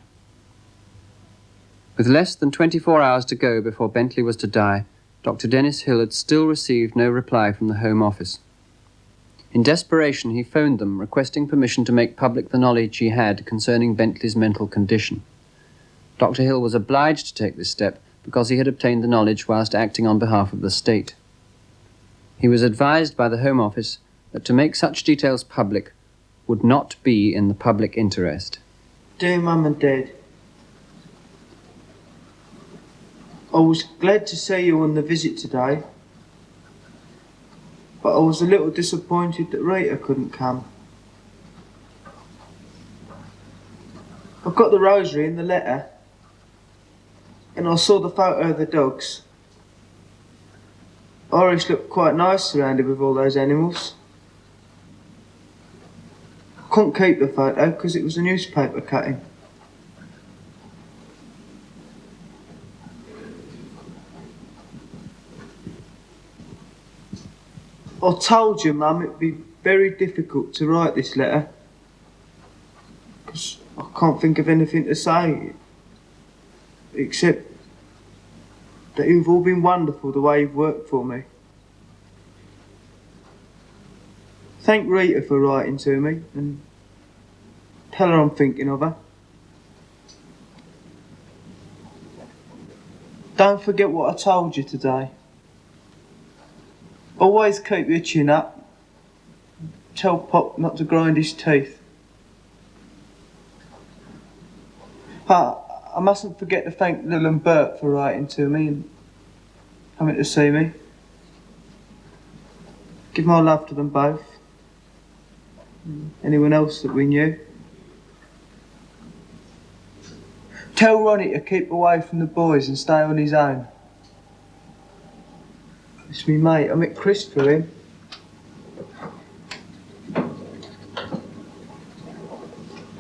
[SPEAKER 8] With less than 24 hours to go before Bentley was to die, Dr. Dennis Hill had still received no reply from the Home Office. In desperation, he phoned them, requesting permission to make public the knowledge he had concerning Bentley's mental condition. Dr. Hill was obliged to take this step because he had obtained the knowledge whilst acting on behalf of the state. He was advised by the Home Office that to make such details public would not be in the public interest.
[SPEAKER 18] Dear Mum and Dad, I was glad to see you on the visit today, but I was a little disappointed that Rita couldn't come. I got the rosary in the letter, and I saw the photo of the dogs. Iris looked quite nice surrounded with all those animals. I couldn't keep the photo because it was a newspaper cutting. I told you, Mum, it'd be very difficult to write this letter because I can't think of anything to say except that you've all been wonderful the way you've worked for me. Thank Rita for writing to me and tell her I'm thinking of her. Don't forget what I told you today. Always keep your chin up. Tell Pop not to grind his teeth. I mustn't forget to thank Lil and Bert for writing to me and coming to see me. Give my love to them both. Anyone else that we knew. Tell Ronnie to keep away from the boys and stay on his own. It's me mate, I met Chris for him.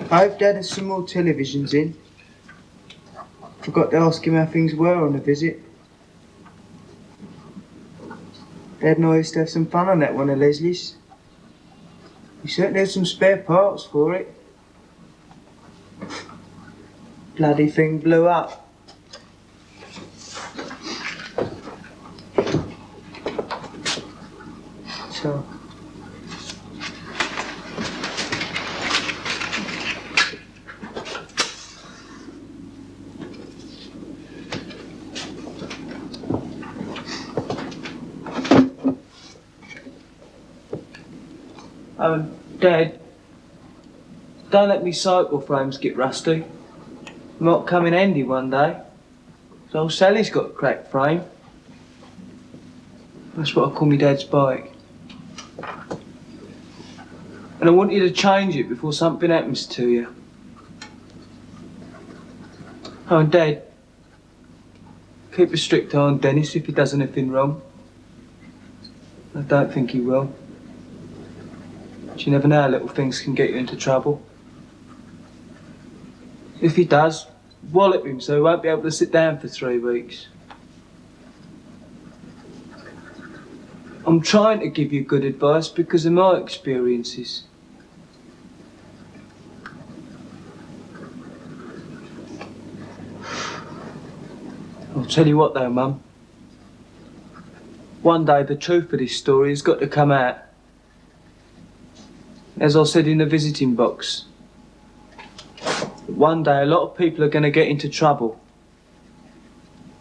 [SPEAKER 18] I hope Dad has some more televisions in. Forgot to ask him how things were on the visit. Dad and I used to have some fun on that one of Leslie's. We certainly had some spare parts for it. Bloody thing blew up. So. Oh, Dad, don't let me cycle frames get rusty. Might come in handy one day. So old Sally's got a cracked frame. That's what I call me Dad's bike. And I want you to change it before something happens to you. Oh, and Dad, keep a strict eye on Dennis if he does anything wrong. I don't think he will. But you never know how little things can get you into trouble. If he does, wallop him so he won't be able to sit down for 3 weeks. I'm trying to give you good advice because of my experiences. I'll tell you what though, Mum. One day the truth of this story has got to come out. As I said in the visiting box, one day a lot of people are going to get into trouble.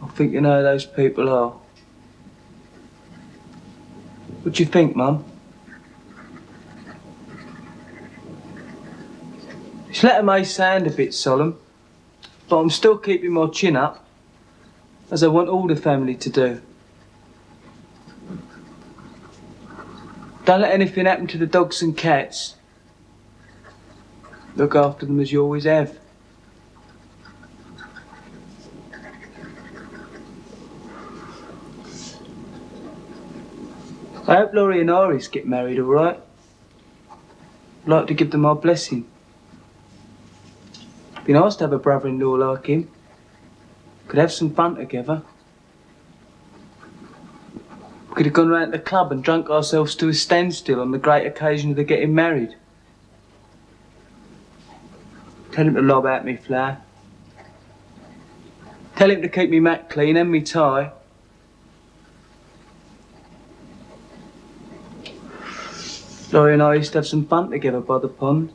[SPEAKER 18] I think you know who those people are. What do you think, Mum? This letter may sound a bit solemn, But I'm still keeping my chin up, as I want all the family to do. Don't let anything happen to the dogs and cats. Look after them as you always have. I hope Laurie and Iris get married, all right? I'd like to give them my blessing. Be nice to have a brother-in-law like him. Could have some fun together. Could have gone round to the club and drunk ourselves to a standstill on the great occasion of their getting married. Tell him to lob out me flower. Tell him to keep me mat clean and me tie. Laurie and I used to have some fun together by the pond.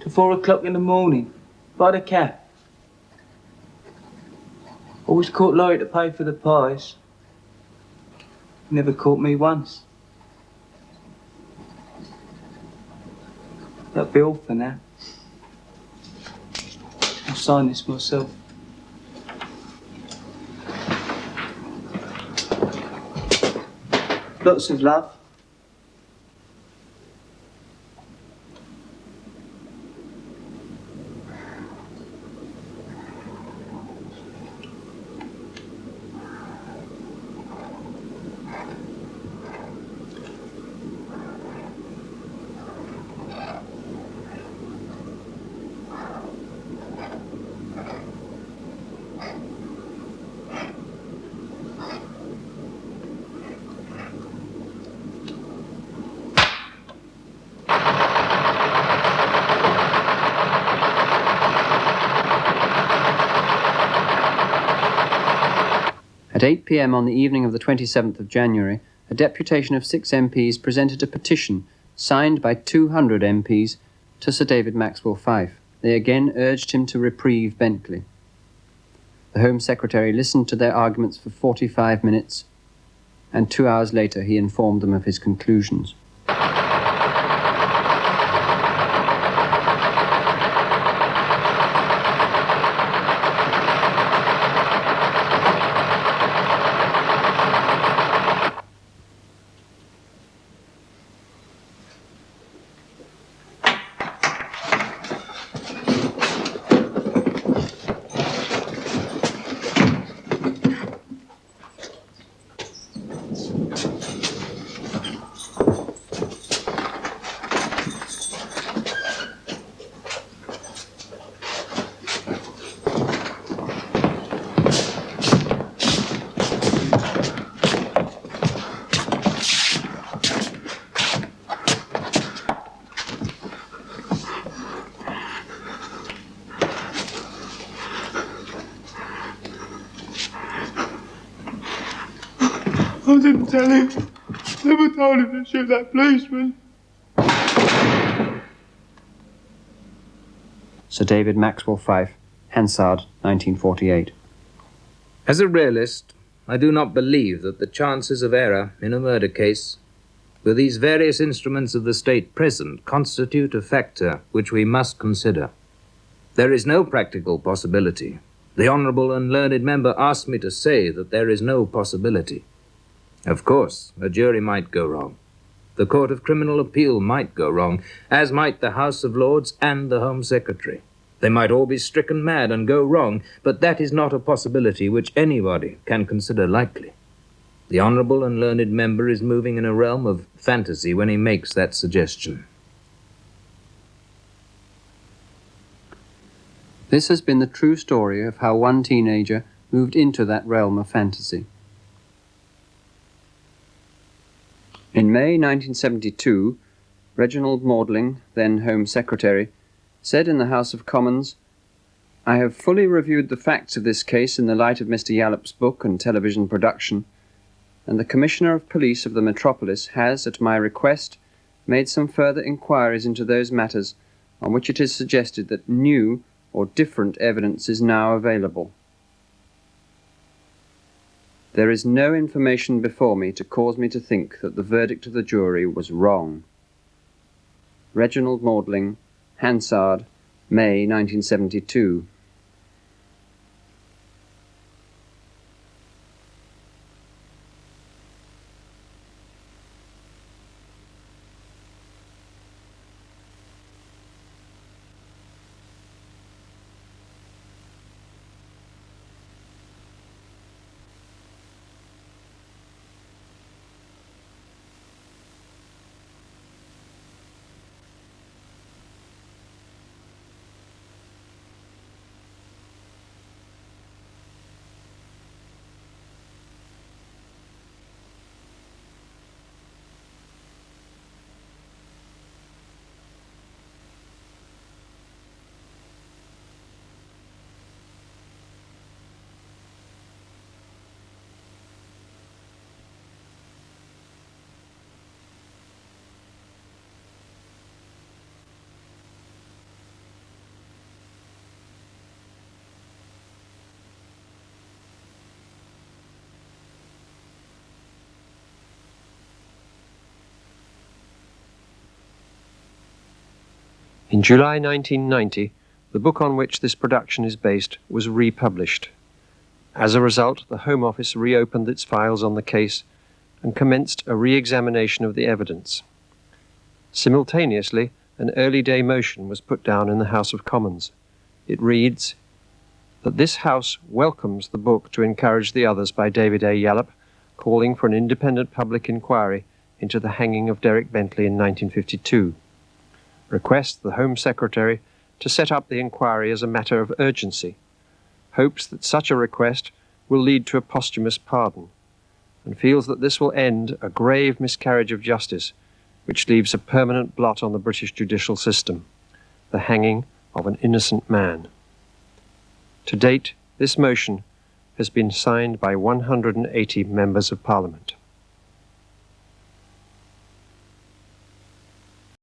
[SPEAKER 18] Till 4 o'clock in the morning, by the cap. Always caught Laurie to pay for the pies. Never caught me once. That'll be all for now. I'll sign this myself. Lots of love.
[SPEAKER 8] At 8 p.m. on the evening of the 27th of January, a deputation of 6 MPs presented a petition signed by 200 MPs to Sir David Maxwell Fyfe. They again urged him to reprieve Bentley. The Home Secretary listened to their arguments for 45 minutes, and 2 hours later he informed them of his conclusions.
[SPEAKER 9] I didn't tell him. Never told him to shoot that policeman.
[SPEAKER 8] Sir David Maxwell Fyfe, Hansard, 1948.
[SPEAKER 1] As a realist, I do not believe that the chances of error in a murder case, with these various instruments of the state present, constitute a factor which we must consider. There is no practical possibility. The honourable and learned member asked me to say that there is no possibility. Of course, a jury might go wrong. The Court of Criminal Appeal might go wrong, as might the House of Lords and the Home Secretary. They might all be stricken mad and go wrong, but that is not a possibility which anybody can consider likely. The honourable and learned member is moving in a realm of fantasy when he makes that suggestion.
[SPEAKER 8] This has been the true story of how one teenager moved into that realm of fantasy. In May 1972, Reginald Maudling, then Home Secretary, said in the House of Commons, "I have fully reviewed the facts of this case in the light of Mr. Yallop's book and television production, and the Commissioner of Police of the Metropolis has, at my request, made some further inquiries into those matters on which it is suggested that new or different evidence is now available. There is no information before me to cause me to think that the verdict of the jury was wrong." Reginald Maudling, Hansard, May 1972.
[SPEAKER 2] In July 1990, the book on which this production is based was republished. As a result, the Home Office reopened its files on the case and commenced a re-examination of the evidence. Simultaneously, an early day motion was put down in the House of Commons. It reads that this House welcomes the book to encourage the others by David A. Yallop, calling for an independent public inquiry into the hanging of Derek Bentley in 1952. Requests the Home Secretary to set up the inquiry as a matter of urgency. Hopes that such a request will lead to a posthumous pardon, and feels that this will end a grave miscarriage of justice which leaves a permanent blot on the British judicial system, the hanging of an innocent man. To date, this motion has been signed by 180 members of Parliament.